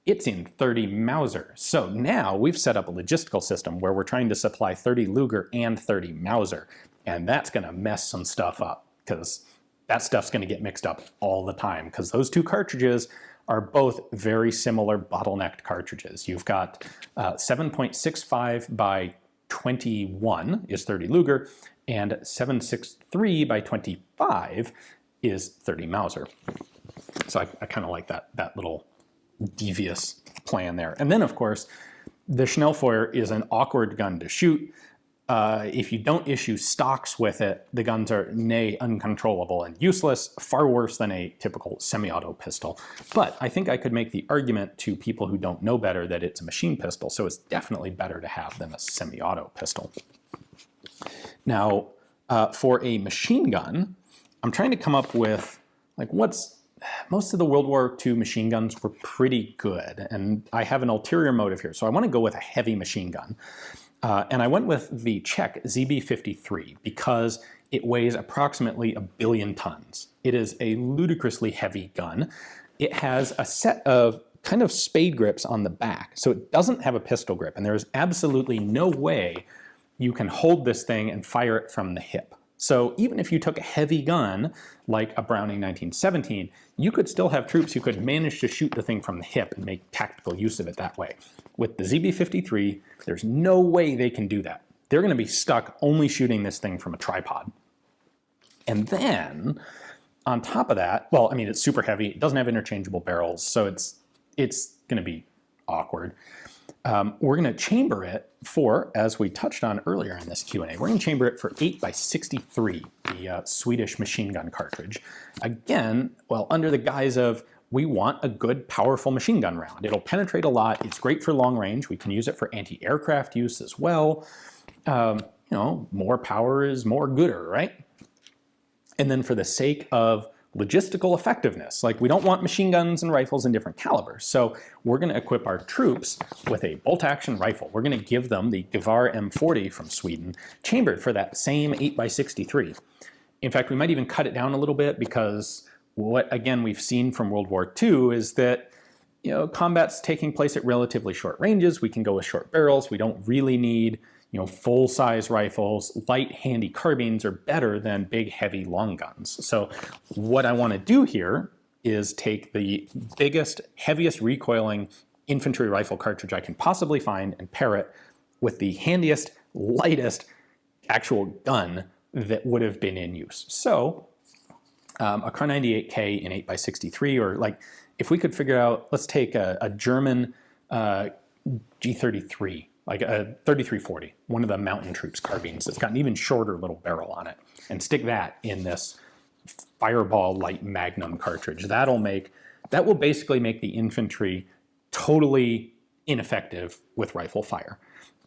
S1: It's in 30 Mauser. So now we've set up a logistical system where we're trying to supply 30 Luger and 30 Mauser. And that's gonna mess some stuff up, because that stuff's gonna get mixed up all the time, because those two cartridges are both very similar bottlenecked cartridges. You've got 7.65 by 21 is 30 Luger, and 7.63 by 25 is 30 Mauser. So I kind of like that little devious plan there. And then, of course, the Schnellfeuer is an awkward gun to shoot. If you don't issue stocks with it, the guns are uncontrollable and useless, far worse than a typical semi-auto pistol. But I think I could make the argument to people who don't know better that it's a machine pistol, so it's definitely better to have than a semi-auto pistol. Now, for a machine gun, I'm trying to come up with, like, most of the World War II machine guns were pretty good, and I have an ulterior motive here. So I want to go with a heavy machine gun. And I went with the Czech ZB53 because it weighs approximately 1 billion tons. It is a ludicrously heavy gun. It has a set of kind of spade grips on the back, so it doesn't have a pistol grip, and there's absolutely no way you can hold this thing and fire it from the hip. So even if you took a heavy gun, like a Browning 1917, you could still have troops who could manage to shoot the thing from the hip and make tactical use of it that way. With the ZB53, there's no way they can do that. They're going to be stuck only shooting this thing from a tripod. And then, on top of that, well, I mean, it's super heavy. It doesn't have interchangeable barrels, so it's going to be awkward. We're going to chamber it for, as we touched on earlier in this Q&A, we're going to chamber it for 8x63, the Swedish machine gun cartridge. Again, well, under the guise of, we want a good, powerful machine gun round. It'll penetrate a lot. It's great for long range. We can use it for anti-aircraft use as well. You know, more power is more gooder, right? And then for the sake of logistical effectiveness, like, we don't want machine guns and rifles in different calibers, so we're going to equip our troops with a bolt-action rifle. We're going to give them the Gewehr M40 from Sweden, chambered for that same 8x63. In fact, we might even cut it down a little bit, because what, again, we've seen from World War II is that combat's taking place at relatively short ranges. We can go with short barrels. We don't really need, full-size rifles. Light, handy carbines are better than big, heavy long guns. So what I want to do here is take the biggest, heaviest recoiling infantry rifle cartridge I can possibly find and pair it with the handiest, lightest actual gun that would have been in use. So a Kar 98K in 8x63, or like if we could figure out, let's take a German G33, like a 3340, one of the mountain troops carbines that's got an even shorter little barrel on it, and stick that in this Fireball light Magnum cartridge. That will basically make the infantry totally ineffective with rifle fire.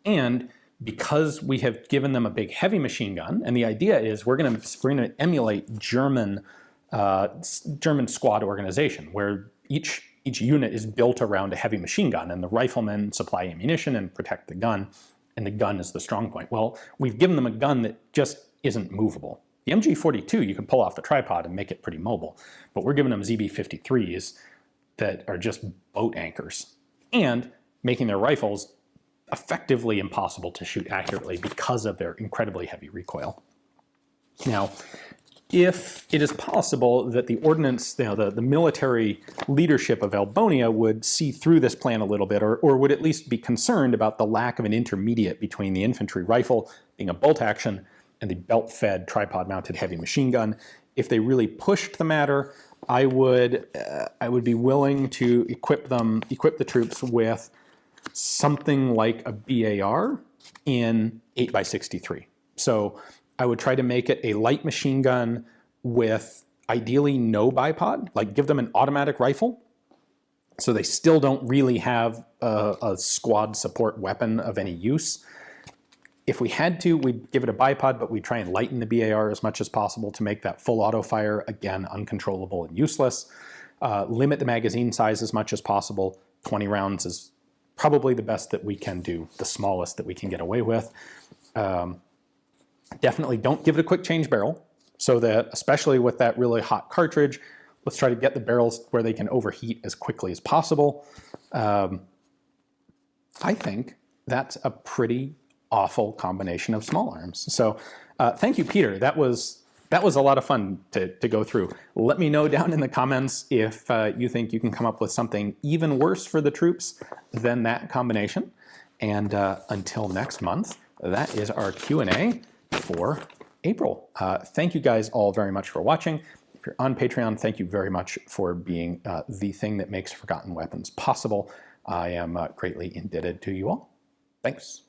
S1: And because we have given them a big heavy machine gun, and the idea is we're going to emulate German squad organization, where each unit is built around a heavy machine gun, and the riflemen supply ammunition and protect the gun, and the gun is the strong point. Well, we've given them a gun that just isn't movable. The MG42 you can pull off the tripod and make it pretty mobile, but we're giving them ZB53s that are just boat anchors, and making their rifles effectively impossible to shoot accurately because of their incredibly heavy recoil. Now, if it is possible that the ordnance, the military leadership of Elbonia would see through this plan a little bit, or would at least be concerned about the lack of an intermediate between the infantry rifle being a bolt action and the belt-fed tripod-mounted heavy machine gun, if they really pushed the matter, I would be willing to equip the troops with something like a BAR in 8x63. So I would try to make it a light machine gun with ideally no bipod, like give them an automatic rifle, so they still don't really have a squad support weapon of any use. If we had to, we'd give it a bipod, but we'd try and lighten the BAR as much as possible to make that full auto fire, again, uncontrollable and useless. Limit the magazine size as much as possible. 20 rounds is probably the best that we can do, the smallest that we can get away with. Definitely don't give it a quick change barrel, so that, especially with that really hot cartridge, let's try to get the barrels where they can overheat as quickly as possible. I think that's a pretty awful combination of small arms. So thank you, Peter. That was a lot of fun to go through. Let me know down in the comments if you think you can come up with something even worse for the troops than that combination. And until next month, that is our Q&A for April. Thank you guys all very much for watching. If you're on Patreon, thank you very much for being the thing that makes Forgotten Weapons possible. I am greatly indebted to you all. Thanks.